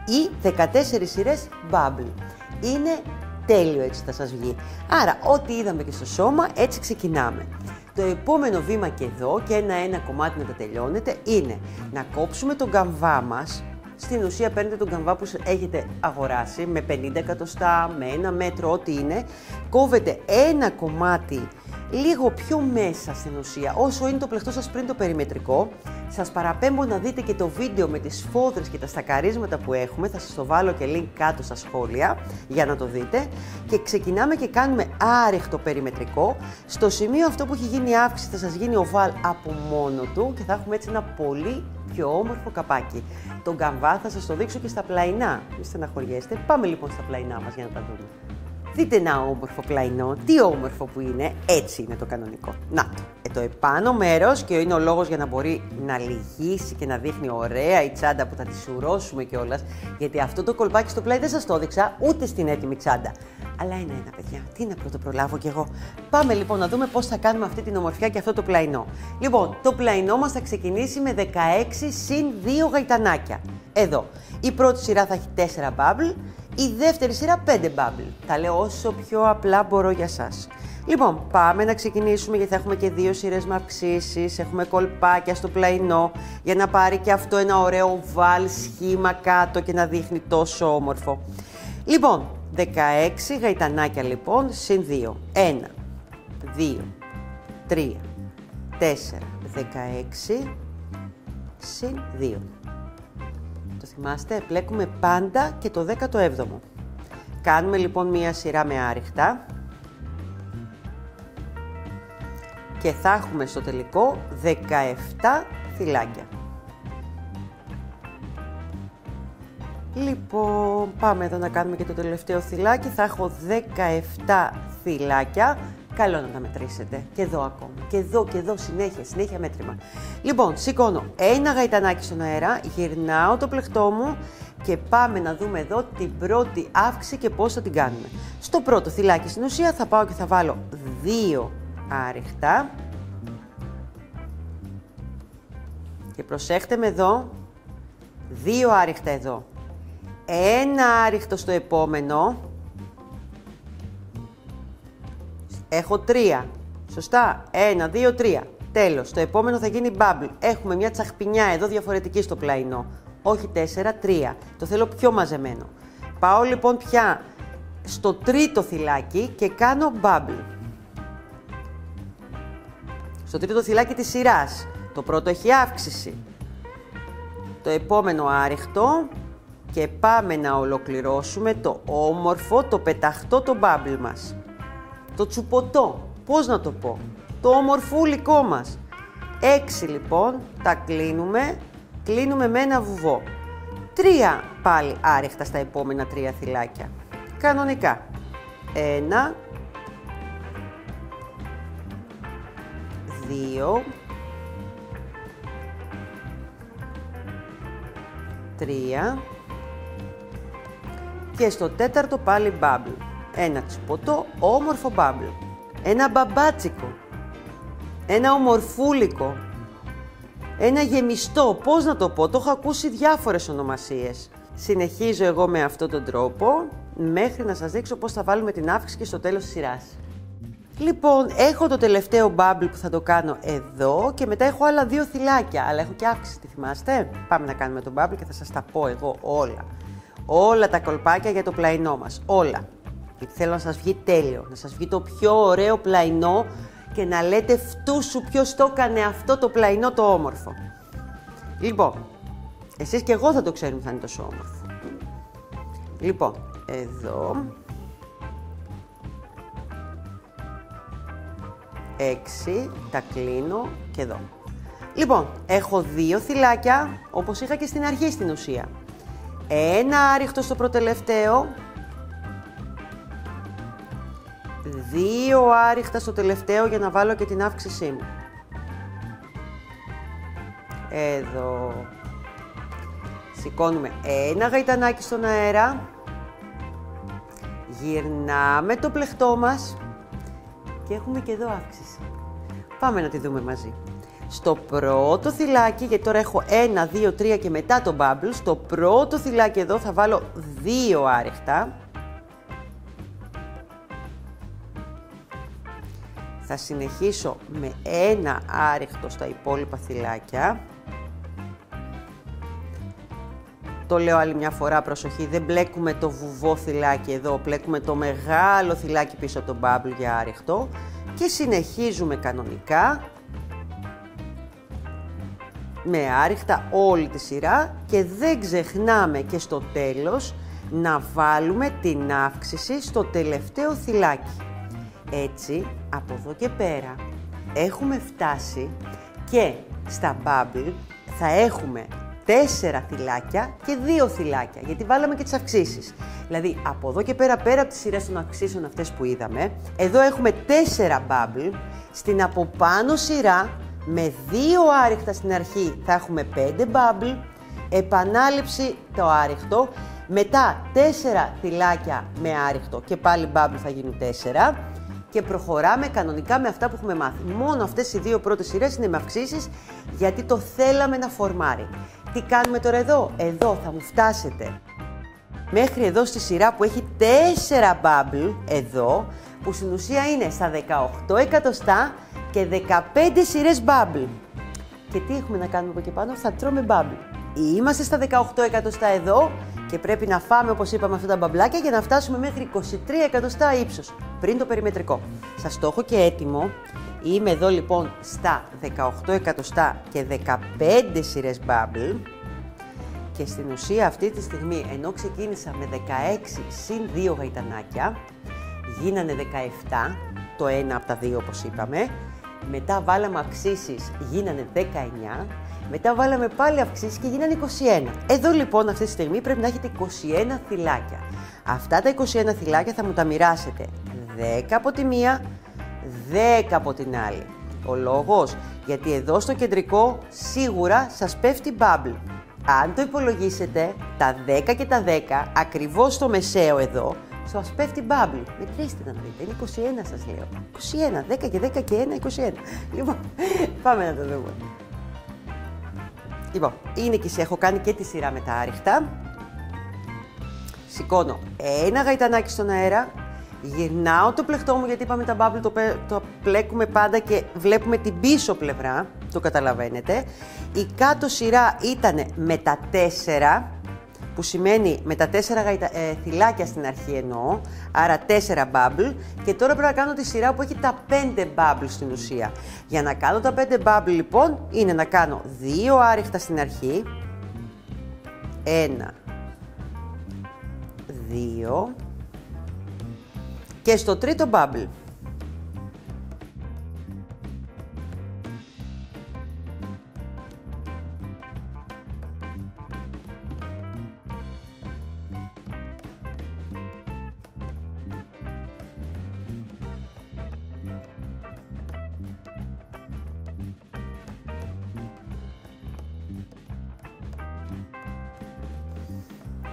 ή 14 σειρές bubble. Είναι τέλειο, έτσι θα σας βγει. Άρα, ό,τι είδαμε και στο σώμα, έτσι ξεκινάμε. Το επόμενο βήμα και εδώ, και ένα κομμάτι να τα τελειώνετε, είναι να κόψουμε τον καμβά μας. Στην ουσία παίρνετε τον καμβά που έχετε αγοράσει με 50 εκατοστά, με 1 μέτρο, ό,τι είναι. Κόβετε ένα κομμάτι λίγο πιο μέσα στην ουσία, όσο είναι το πλεκτό σας πριν το περιμετρικό. Σας παραπέμπω να δείτε και το βίντεο με τις σφόδρες και τα στακαρίσματα που έχουμε, θα σας το βάλω και link κάτω στα σχόλια για να το δείτε. Και ξεκινάμε και κάνουμε άριχτο περιμετρικό. Στο σημείο αυτό που έχει γίνει η αύξηση θα σας γίνει οβάλ από μόνο του και θα έχουμε έτσι ένα πολύ πιο όμορφο καπάκι. Τον καμβά θα σας το δείξω και στα πλαϊνά, μην στεναχωριέστε. Πάμε λοιπόν στα πλαϊνά μας για να τα δούμε. Δείτε ένα όμορφο πλαϊνό, τι όμορφο που είναι, έτσι είναι το κανονικό. Να το, το επάνω μέρος και είναι ο λόγος για να μπορεί να λυγίσει και να δείχνει ωραία η τσάντα που θα τη σουρώσουμε κιόλας, γιατί αυτό το κολπάκι στο πλάι δεν σας το έδειξα ούτε στην έτοιμη τσάντα. Αλλά ένα-ένα, παιδιά, τι να πρώτο προλάβω κι εγώ. Πάμε λοιπόν να δούμε πώς θα κάνουμε αυτή την ομορφιά και αυτό το πλαϊνό. Λοιπόν, το πλαϊνό μας θα ξεκινήσει με 16 συν 2 γαϊτανάκια. Εδώ, η πρώτη σειρά θα έχει 4 bubble, η δεύτερη σειρά 5 bubble. Τα λέω όσο πιο απλά μπορώ για σας. Λοιπόν, πάμε να ξεκινήσουμε γιατί θα έχουμε και 2 σειρές με αυξήσεις, έχουμε κολπάκια στο πλαϊνό για να πάρει και αυτό ένα ωραίο βάλ σχήμα κάτω και να δείχνει τόσο όμορφο. Λοιπόν, 16 γαϊτανάκια λοιπόν συν 2. 1, 2, 3, 4, 16 συν 2. Το θυμάστε, πλέκουμε πάντα και το 17ο. Κάνουμε λοιπόν μία σειρά με άριχτα και θα έχουμε στο τελικό 17 φυλάκια. Λοιπόν, πάμε εδώ να κάνουμε και το τελευταίο θυλάκι. Θα έχω 17 θυλάκια. Καλό να τα μετρήσετε. Και εδώ ακόμα. Και εδώ, συνέχεια μέτρημα. Λοιπόν, σηκώνω ένα γαϊτανάκι στον αέρα, γυρνάω το πλεκτό μου και πάμε να δούμε εδώ την πρώτη αύξηση και πώς θα την κάνουμε. Στο πρώτο θυλάκι στην ουσία θα πάω και θα βάλω 2 άριχτα. Και προσέχτε με εδώ, 2 άριχτα εδώ. Ένα άριχτο στο επόμενο. Έχω 3. Σωστά. 1, 2, 3. Τέλος. Το επόμενο θα γίνει bubble. Έχουμε μια τσαχπινιά εδώ διαφορετική στο πλαϊνό. Όχι 4, 3. Το θέλω πιο μαζεμένο. Πάω λοιπόν πια στο τρίτο θυλάκι και κάνω bubble. Στο τρίτο θυλάκι της σειράς. Το πρώτο έχει αύξηση. Το επόμενο άριχτο. Και πάμε να ολοκληρώσουμε το όμορφο, το πεταχτό το bubble μας. Το τσουποτό, πώς να το πω, το ομορφούλικό μας. 6 λοιπόν, τα κλείνουμε με ένα βουβό. 3 πάλι άριχτα στα επόμενα 3 θυλάκια. Κανονικά. 1, 2, 3 και στο τέταρτο πάλι bubble. Ένα τσιποτό, όμορφο bubble. Ένα μπαμπάτσικο. Ένα ομορφούλικο. Ένα γεμιστό, πώς να το πω, το έχω ακούσει διάφορες ονομασίες. Συνεχίζω εγώ με αυτόν τον τρόπο, μέχρι να σας δείξω πώς θα βάλουμε την αύξηση και στο τέλος της σειράς. Λοιπόν, έχω το τελευταίο bubble που θα το κάνω εδώ και μετά έχω άλλα 2 θυλάκια, αλλά έχω και αύξηση, τη θυμάστε? Πάμε να κάνουμε το bubble και θα σας τα πω εγώ όλα. Όλα τα κολπάκια για το πλαϊνό μας, όλα. Γιατί θέλω να σας βγει τέλειο, να σας βγει το πιο ωραίο πλαϊνό και να λέτε φτούσου ποιος το έκανε αυτό το πλαϊνό το όμορφο. Λοιπόν, εσείς και εγώ θα το ξέρουμε θα είναι τόσο όμορφο. Λοιπόν, εδώ 6, τα κλείνω και εδώ. Λοιπόν, έχω 2 θυλάκια, όπως είχα και στην αρχή στην ουσία. Ένα άριχτο στο προτελευταίο, 2 άριχτα στο τελευταίο για να βάλω και την αύξησή μου. Εδώ. Σηκώνουμε ένα γαϊτανάκι στον αέρα. Γυρνάμε το πλεκτό μας. Και έχουμε και εδώ αύξηση. Πάμε να τη δούμε μαζί. Στο πρώτο θυλάκι, γιατί τώρα έχω 1, 2, 3 και μετά το bubble, στο πρώτο θυλάκι εδώ θα βάλω 2 άριχτα. Θα συνεχίσω με 1 άριχτο στα υπόλοιπα θυλάκια. Το λέω άλλη μια φορά, προσοχή, δεν μπλέκουμε το βουβό θυλάκι εδώ, μπλέκουμε το μεγάλο θυλάκι πίσω από το bubble για άριχτο και συνεχίζουμε κανονικά με άριχτα όλη τη σειρά και δεν ξεχνάμε και στο τέλος να βάλουμε την αύξηση στο τελευταίο θυλάκι. Έτσι, από εδώ και πέρα έχουμε φτάσει και στα bubble θα έχουμε 4 θυλάκια και 2 θυλάκια, γιατί βάλαμε και τις αυξήσεις. Δηλαδή, από εδώ και πέρα από τις σειρές των αυξήσεων αυτές που είδαμε, εδώ έχουμε 4 bubble, στην από πάνω σειρά, με 2 άριχτα στην αρχή θα έχουμε 5 bubble, επανάληψη το άριχτο, μετά 4 θυλάκια με άριχτο και πάλι bubble θα γίνουν 4 και προχωράμε κανονικά με αυτά που έχουμε μάθει. Μόνο αυτές οι 2 πρώτες σειρές είναι με αυξήσεις γιατί το θέλαμε να φορμάρει. Τι κάνουμε τώρα εδώ? Εδώ θα μου φτάσετε μέχρι εδώ στη σειρά που έχει 4 bubble εδώ, που στην ουσία είναι στα 18 εκατοστά και 15 σειρές bubble. Και τι έχουμε να κάνουμε από εκεί πάνω? Θα τρώμε bubble. Είμαστε στα 18 εκατοστά εδώ και πρέπει να φάμε, όπως είπαμε, αυτά τα μπαμπλάκια για να φτάσουμε μέχρι 23 εκατοστά ύψος, πριν το περιμετρικό. Σας το έχω και έτοιμο. Είμαι εδώ λοιπόν στα 18 εκατοστά και 15 σειρές bubble. Και στην ουσία αυτή τη στιγμή, ενώ ξεκίνησα με 16 συν 2 γαϊτανάκια, γίνανε 17, το ένα από τα δύο όπως είπαμε, μετά βάλαμε αυξήσεις, γίνανε 19, μετά βάλαμε πάλι αυξήσεις και γίνανε 21. Εδώ λοιπόν αυτή τη στιγμή πρέπει να έχετε 21 θυλάκια. Αυτά τα 21 θυλάκια θα μου τα μοιράσετε 10 από τη μία, 10 από την άλλη. Ο λόγος, γιατί εδώ στο κεντρικό σίγουρα σας πέφτει bubble. Αν το υπολογίσετε, τα 10 και τα 10, ακριβώς στο μεσαίο εδώ, σας πέφτει bubble. Μετρήστε να δείτε, είναι 21 σας λέω. 21, 10 και 10 και 1, 21. Λοιπόν, πάμε να το δούμε. Λοιπόν, είναι και έχω κάνει και τη σειρά με τα άριχτα. Σηκώνω ένα γαϊτανάκι στον αέρα, γυρνάω το πλεκτό μου γιατί είπαμε τα bubble το πλέκουμε πάντα και βλέπουμε την πίσω πλευρά, το καταλαβαίνετε. Η κάτω σειρά ήταν με τα 4, που σημαίνει με τα 4 θυλάκια στην αρχή εννοώ, άρα 4 bubble, και τώρα πρέπει να κάνω τη σειρά που έχει τα 5 bubble στην ουσία. Για να κάνω τα 5 bubble λοιπόν είναι να κάνω 2 άριχτα στην αρχή, 1, 2 και στο τρίτο bubble.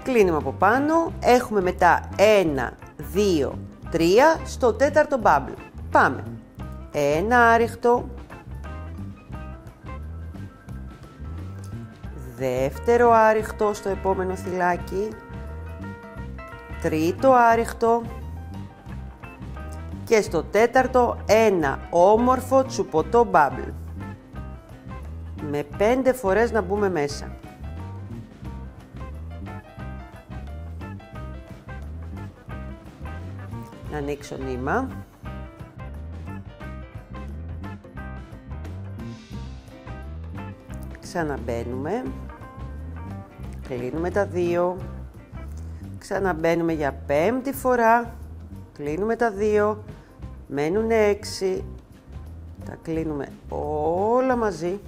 Κλείνουμε από πάνω, έχουμε μετά 1, 2, 3 στο τέταρτο bubble. Πάμε. Ένα άριχτο, δεύτερο άριχτο στο επόμενο θυλάκι, τρίτο άριχτο και στο τέταρτο ένα όμορφο τσουποτό bubble. Με 5 φορές να μπούμε μέσα. Να ανοίξω νήμα. Ξαναμπαίνουμε. Κλείνουμε τα 2. Ξαναμπαίνουμε για 5η φορά. Κλείνουμε τα 2. Μένουν 6. Τα κλείνουμε όλα μαζί.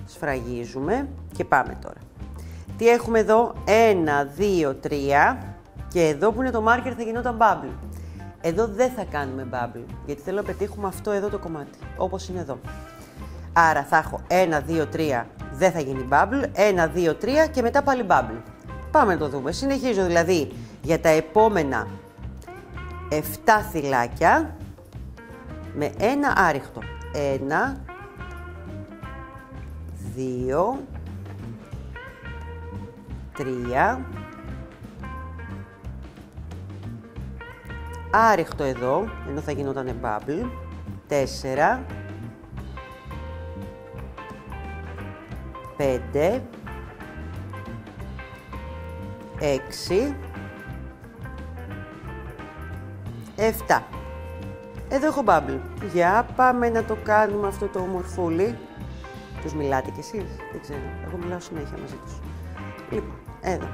Σφραγίζουμε και πάμε τώρα. Τι έχουμε εδώ? 1, 2, 3. Και εδώ που είναι το marker θα γινόταν bubble. Εδώ δεν θα κάνουμε bubble, γιατί θέλω να πετύχουμε αυτό εδώ το κομμάτι, όπως είναι εδώ. Άρα θα έχω 1, 2, 3, δεν θα γίνει bubble, 1, 2, 3 και μετά πάλι bubble. Πάμε να το δούμε. Συνεχίζω δηλαδή για τα επόμενα 7 θυλάκια με ένα άριχτο. 1, 2, 3, άριχτο εδώ, ενώ θα γινόταν bubble, 4, 5, 6, 7. Εδώ έχω bubble. Για πάμε να το κάνουμε αυτό το ομορφούλι. Τους μιλάτε κι εσείς? Δεν ξέρω. Εγώ μιλάω συνέχεια μαζί τους. Λοιπόν, εδώ.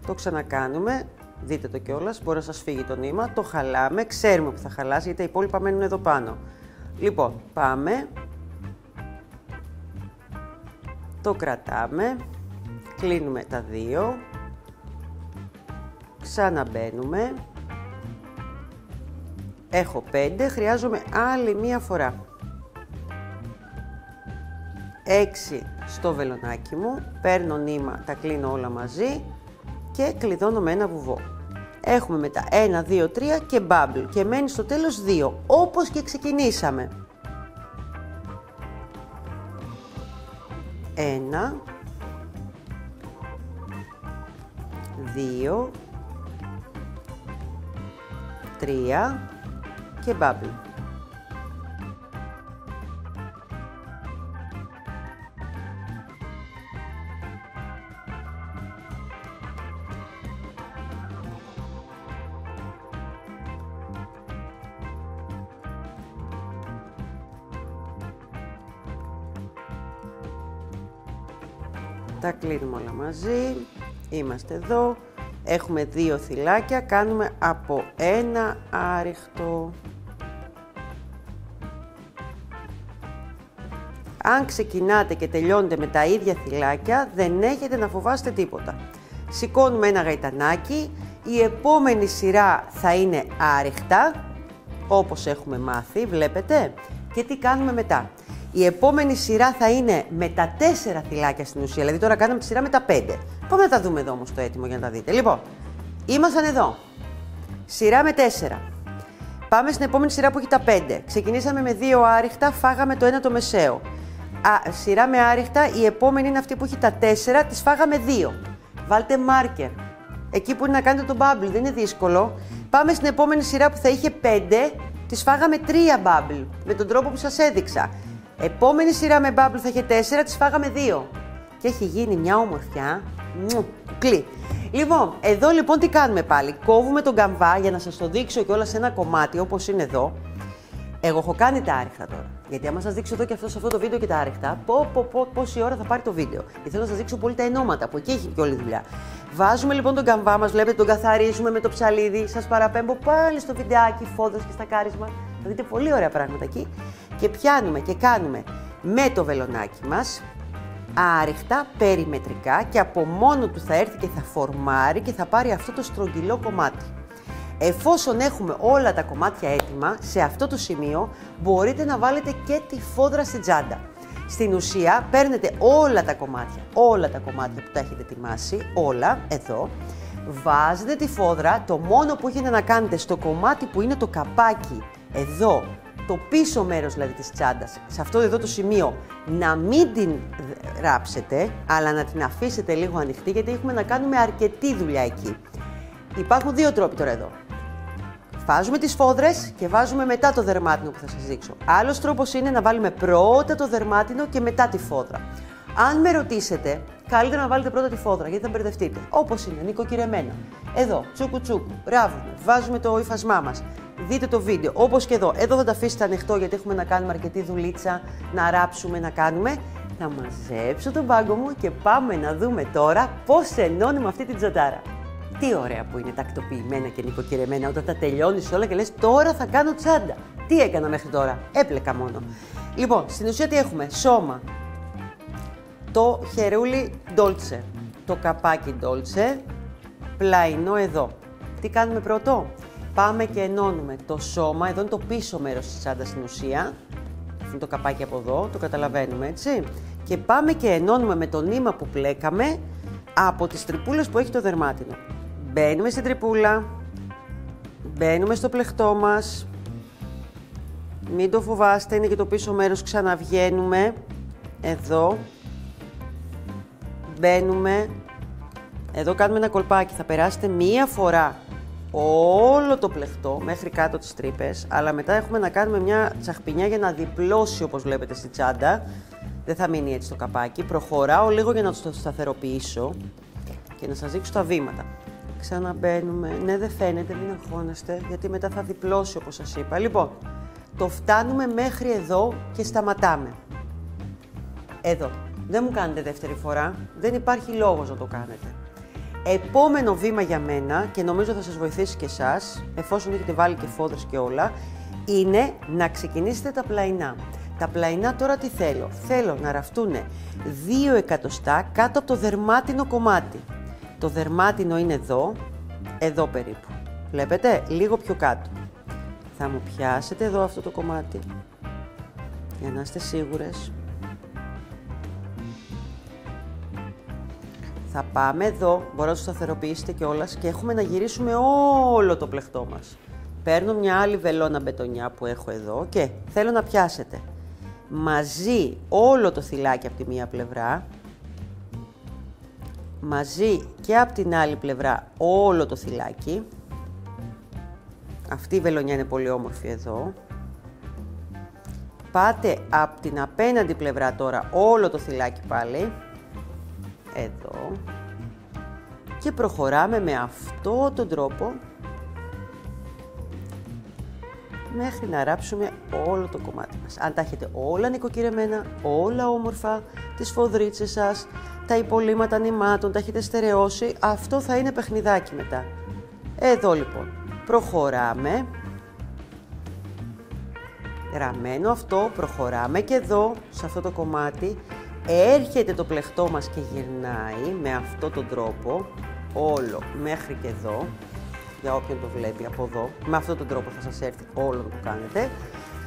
Το ξανακάνουμε. Δείτε το κιόλας. Μπορεί να σας φύγει το νήμα. Το χαλάμε. Ξέρουμε που θα χαλάσει γιατί τα υπόλοιπα μένουν εδώ πάνω. Λοιπόν, πάμε. Το κρατάμε, κλείνουμε τα δύο, ξαναμπαίνουμε. Έχω 5, χρειάζομαι άλλη μία φορά. 6 στο βελονάκι μου, παίρνω νήμα, τα κλείνω όλα μαζί και κλειδώνω με ένα βουβό. Έχουμε μετά 1, 2, 3 και bubble και μένει στο τέλος 2, όπως και ξεκινήσαμε. 1, 2, 3 και bubble. Τα κλείνουμε όλα μαζί, είμαστε εδώ, έχουμε 2 θυλάκια, κάνουμε από ένα άριχτο. Αν ξεκινάτε και τελειώνετε με τα ίδια θυλάκια, δεν έχετε να φοβάστε τίποτα. Σηκώνουμε ένα γαϊτανάκι, η επόμενη σειρά θα είναι άριχτα, όπως έχουμε μάθει, βλέπετε, και τι κάνουμε μετά. Η επόμενη σειρά θα είναι με τα 4 θυλάκια στην ουσία, δηλαδή τώρα κάναμε τη σειρά με τα 5. Πάμε να τα δούμε εδώ όμως το έτοιμο για να τα δείτε. Λοιπόν, ήμασταν εδώ, σειρά με 4. Πάμε στην επόμενη σειρά που έχει τα 5. Ξεκινήσαμε με 2 άριχτα, φάγαμε το ένα το μεσαίο. Σειρά με άριχτα, η επόμενη είναι αυτή που έχει τα 4, τις φάγαμε 2. Βάλτε marker. Εκεί που είναι να κάνετε το bubble, δεν είναι δύσκολο. Πάμε στην επόμενη σειρά που θα είχε 5, τις φάγαμε 3 bubble, με τον τρόπο που σας έδειξα. Επόμενη σειρά με bubble θα είχε 4, τις φάγαμε 2. Και έχει γίνει μια ομορφιά. Κουκλί. Λοιπόν, εδώ λοιπόν τι κάνουμε πάλι. Κόβουμε τον καμβά για να σας το δείξω κιόλας σε ένα κομμάτι όπως είναι εδώ. Εγώ έχω κάνει τα άριχτα τώρα. Γιατί άμα σας δείξω εδώ και σε αυτό το βίντεο και τα άριχτα, πόση ώρα θα πάρει το βίντεο. Και θέλω να σας δείξω πολύ τα ενώματα, που εκεί έχει και όλη η δουλειά. Βάζουμε λοιπόν τον καμβά μας, βλέπετε, τον καθαρίζουμε με το ψαλίδι. Σας παραπέμπω πάλι στο βιντεάκι, φόδρες και στα κάρισμα. Θα δείτε πολύ ωραία πράγματα εκεί. Και πιάνουμε και κάνουμε με το βελονάκι μας άριχτα, περιμετρικά, και από μόνο του θα έρθει και θα φορμάρει και θα πάρει αυτό το στρογγυλό κομμάτι. Εφόσον έχουμε όλα τα κομμάτια έτοιμα, σε αυτό το σημείο μπορείτε να βάλετε και τη φόδρα στην τσάντα. Στην ουσία παίρνετε όλα τα κομμάτια που τα έχετε ετοιμάσει, όλα εδώ, βάζετε τη φόδρα, το μόνο που έχετε να κάνετε στο κομμάτι που είναι το καπάκι, εδώ, το πίσω μέρος δηλαδή της τσάντας, σε αυτό εδώ το σημείο, να μην την ράψετε, αλλά να την αφήσετε λίγο ανοιχτή, γιατί έχουμε να κάνουμε αρκετή δουλειά εκεί. Υπάρχουν 2 τρόποι τώρα εδώ. Βάζουμε τις φόδρες και βάζουμε μετά το δερμάτινο που θα σας δείξω. Άλλος τρόπος είναι να βάλουμε πρώτα το δερμάτινο και μετά τη φόδρα. Αν με ρωτήσετε, καλύτερα να βάλετε πρώτα τη φόδρα, γιατί θα μπερδευτείτε. Όπως είναι, νοικοκυρεμένα. Εδώ, τσούκου τσούκου, ράβουμε, βάζουμε το υφασμά μας. Δείτε το βίντεο, όπως και εδώ. Εδώ θα τα αφήσετε ανοιχτό, γιατί έχουμε να κάνουμε αρκετή δουλίτσα, να ράψουμε, να κάνουμε. Θα μαζέψω τον πάγκο μου και πάμε να δούμε τώρα πώς ενώνουμε αυτή την τζαντάρα. Τι ωραία που είναι τακτοποιημένα και νοικοκυρεμένα όταν τα τελειώνεις όλα και λες τώρα θα κάνω τσάντα. Τι έκανα μέχρι τώρα, έπλεκα μόνο. Λοιπόν, στην ουσία τι έχουμε, σώμα, το χερούλι ντόλτσε, το καπάκι ντόλτσε, πλαϊνό εδώ. Τι κάνουμε πρώτο, πάμε και ενώνουμε το σώμα, εδώ είναι το πίσω μέρος της τσάντας στην ουσία, αυτό είναι το καπάκι από εδώ, το καταλαβαίνουμε έτσι. Και πάμε και ενώνουμε με το νήμα που πλέκαμε από τις τρυπούλες που έχει το δερμάτινο. Μπαίνουμε στην τρυπούλα, μπαίνουμε στο πλεχτό μας, μην το φοβάστε, είναι και το πίσω μέρος, ξαναβγαίνουμε, εδώ, μπαίνουμε, εδώ κάνουμε ένα κολπάκι, θα περάσετε μία φορά όλο το πλεχτό μέχρι κάτω τις τρύπες, αλλά μετά έχουμε να κάνουμε μια τσαχπινιά για να διπλώσει όπως βλέπετε στη τσάντα, δεν θα μείνει έτσι το καπάκι, προχωράω λίγο για να το σταθεροποιήσω και να σας δείξω τα βήματα. Ξαναμπαίνουμε, ναι δεν φαίνεται, μην αγχώνεστε, γιατί μετά θα διπλώσει όπως σας είπα. Λοιπόν, το φτάνουμε μέχρι εδώ και σταματάμε. Εδώ. Δεν μου κάνετε δεύτερη φορά, δεν υπάρχει λόγος να το κάνετε. Επόμενο βήμα για μένα, και νομίζω θα σας βοηθήσει και εσάς, εφόσον έχετε βάλει και φόδρες και όλα, είναι να ξεκινήσετε τα πλαϊνά. Τα πλαϊνά τώρα τι θέλω? Θέλω να ραφτούν 2 εκατοστά κάτω από το δερμάτινο κομμάτι. Το δερμάτινο είναι εδώ περίπου. Βλέπετε, λίγο πιο κάτω. Θα μου πιάσετε εδώ αυτό το κομμάτι, για να είστε σίγουρες. Θα πάμε εδώ, μπορώ να το σταθεροποιήσετε κιόλας και έχουμε να γυρίσουμε όλο το πλεκτό μας. Παίρνω μια άλλη βελόνα μπετονιά που έχω εδώ και θέλω να πιάσετε μαζί όλο το θυλάκι από τη μία πλευρά, μαζί και από την άλλη πλευρά όλο το θυλάκι. Αυτή η βελονιά είναι πολύ όμορφη εδώ. Πάτε από την απέναντι πλευρά τώρα όλο το θυλάκι πάλι. Εδώ. Και προχωράμε με αυτόν τον τρόπο μέχρι να ράψουμε όλο το κομμάτι μας. Αν τα έχετε όλα νοικοκυρεμένα, όλα όμορφα, τις φοδρίτσες σας, τα υπολείμματα νημάτων, τα έχετε στερεώσει, αυτό θα είναι παιχνιδάκι μετά. Εδώ λοιπόν, προχωράμε. Ραμμένο αυτό, προχωράμε και εδώ, σε αυτό το κομμάτι. Έρχεται το πλεκτό μας και γυρνάει με αυτόν τον τρόπο, όλο μέχρι και εδώ. Για όποιον το βλέπει από εδώ, με αυτόν τον τρόπο θα σας έρθει όλο να το κάνετε.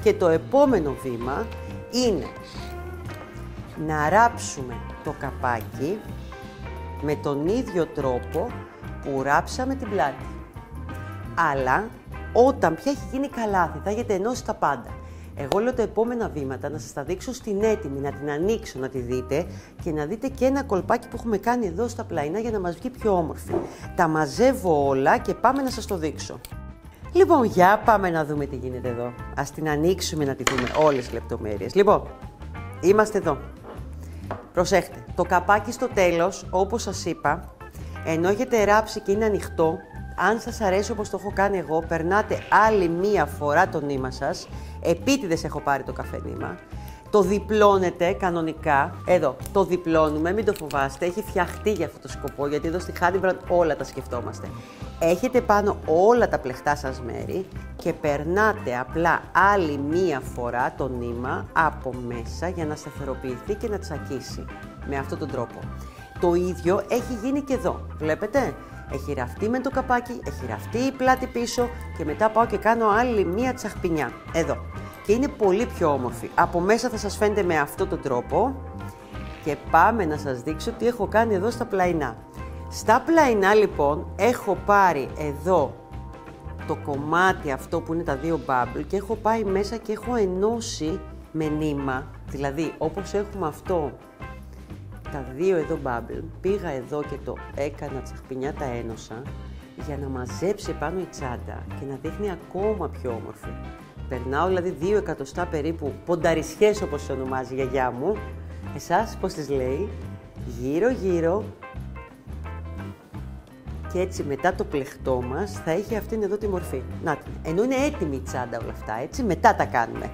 Και το επόμενο βήμα είναι να ράψουμε το καπάκι με τον ίδιο τρόπο που ράψαμε την πλάτη. Αλλά όταν πια έχει γίνει καλάθι, θα έχετε ενώσει τα πάντα. Εγώ λέω τα επόμενα βήματα να σας τα δείξω στην έτοιμη, να την ανοίξω, να τη δείτε και να δείτε και ένα κολπάκι που έχουμε κάνει εδώ στα πλαϊνά για να μας βγει πιο όμορφη. Τα μαζεύω όλα και πάμε να σας το δείξω. Λοιπόν, για πάμε να δούμε τι γίνεται εδώ. Ας την ανοίξουμε να τη δούμε όλες τις λεπτομέρειες. Λοιπόν, είμαστε εδώ. Προσέχτε, το καπάκι στο τέλος, όπως σας είπα, ενώ έχετε ράψει και είναι ανοιχτό, αν σας αρέσει όπως το έχω κάνει εγώ, περνάτε άλλη μία φορά το νήμα σας. Επίτηδες έχω πάρει το καφέ νήμα. Το διπλώνετε κανονικά. Εδώ, το διπλώνουμε, μην το φοβάστε. Έχει φτιαχτεί για αυτό το σκοπό, γιατί εδώ στη Honeybrand όλα τα σκεφτόμαστε. Έχετε πάνω όλα τα πλεκτά σας μέρη και περνάτε απλά άλλη μία φορά το νήμα από μέσα για να σταθεροποιηθεί και να τσακίσει. Με αυτόν τον τρόπο. Το ίδιο έχει γίνει και εδώ. Βλέπετε? Έχει ραφτεί με το καπάκι, έχει ραφτεί η πλάτη πίσω και μετά πάω και κάνω άλλη μία τσαχπινιά. Εδώ. Και είναι πολύ πιο όμορφη. Από μέσα θα σας φαίνεται με αυτόν τον τρόπο και πάμε να σας δείξω τι έχω κάνει εδώ στα πλαϊνά. Στα πλαϊνά λοιπόν έχω πάρει εδώ το κομμάτι αυτό που είναι τα δύο bubble και έχω πάει μέσα και έχω ενώσει με νήμα. Δηλαδή όπως έχουμε αυτό τα δύο εδώ bubble, πήγα εδώ και το έκανα τσαχπινιά, τα ένωσα για να μαζέψει πάνω η τσάντα και να δείχνει ακόμα πιο όμορφη. Περνάω δηλαδή 2 εκατοστά περίπου πονταρισιές όπως τις ονομάζει η γιαγιά μου. Εσάς πώς τις λέει? Γύρω γύρω. Και έτσι μετά το πλεκτό μας θα έχει αυτήν εδώ τη μορφή. Να την. Ενώ είναι έτοιμη η τσάντα όλα αυτά, έτσι, μετά τα κάνουμε.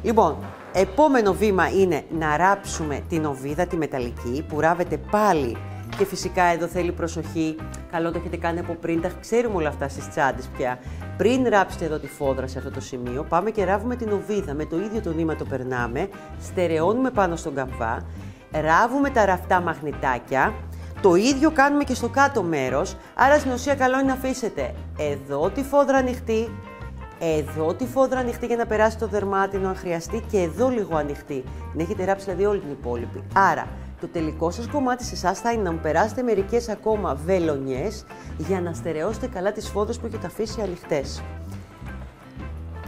Λοιπόν, επόμενο βήμα είναι να ράψουμε την οβίδα, τη μεταλλική, που ράβεται πάλι και φυσικά εδώ θέλει προσοχή. Καλό το έχετε κάνει από πριν, τα ξέρουμε όλα αυτά στις τσάντες πια. Πριν ράψετε εδώ τη φόδρα σε αυτό το σημείο, πάμε και ράβουμε την οβίδα. Με το ίδιο το νήμα το περνάμε, στερεώνουμε πάνω στον καμβά, ράβουμε τα ραφτά μαγνητάκια. Το ίδιο κάνουμε και στο κάτω μέρος, άρα στην ουσία καλό είναι να αφήσετε εδώ τη φόδρα ανοιχτή, εδώ τη φόδρα ανοιχτή για να περάσει το δερμάτινο αν χρειαστεί και εδώ λίγο ανοιχτή. Να έχετε ράψει δηλαδή όλη την υπόλοιπη. Άρα το τελικό σας κομμάτι σε εσάς θα είναι να μου περάσετε μερικές ακόμα βελονιές για να στερεώσετε καλά τις φόδρες που έχετε αφήσει ανοιχτές.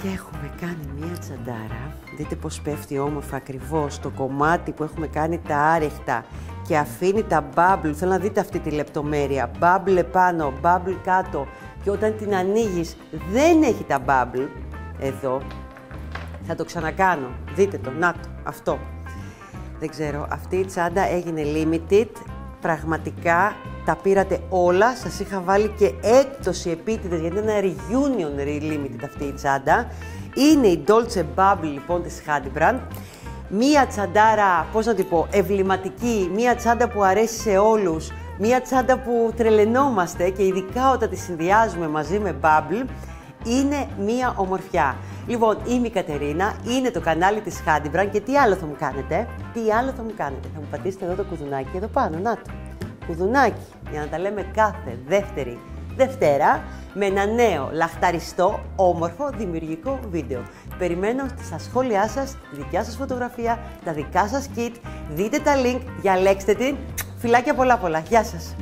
Και έχουμε κάνει μία τσαντάρα. Δείτε πως πέφτει όμορφα ακριβώς το κομμάτι που έχουμε κάνει τα άρεχτα και αφήνει τα bubble. Θέλω να δείτε αυτή τη λεπτομέρεια. Bubble επάνω, bubble κάτω. Και όταν την ανοίγεις δεν έχει τα bubble. Εδώ. Θα το ξανακάνω. Δείτε το. Να το. Αυτό. Δεν ξέρω. Αυτή η τσάντα έγινε limited. Πραγματικά τα πήρατε όλα. Σας είχα βάλει και έκπτωση επίτηδες γιατί είναι ένα reunion limited αυτή η τσάντα. Είναι η Dolce Bubble λοιπόν της Honeybrand. Μία τσαντάρα, πώς να την πω, ευληματική. Μία τσάντα που αρέσει σε όλους. Μία τσάντα που τρελαινόμαστε και ειδικά όταν τη συνδυάζουμε μαζί με bubble. Είναι μία ομορφιά. Λοιπόν, είμαι η Κατερίνα, είναι το κανάλι της Handybrand και τι άλλο θα μου κάνετε? Θα μου πατήσετε εδώ το κουδουνάκι εδώ πάνω, να το. Κουδουνάκι, για να τα λέμε κάθε δεύτερη Δευτέρα με ένα νέο, λαχταριστό, όμορφο, δημιουργικό βίντεο. Περιμένω στα σχόλιά σας, τη δικιά σας φωτογραφία, τα δικά σας kit, δείτε τα link, διαλέξτε την. Φιλάκια πολλά. Γεια σας!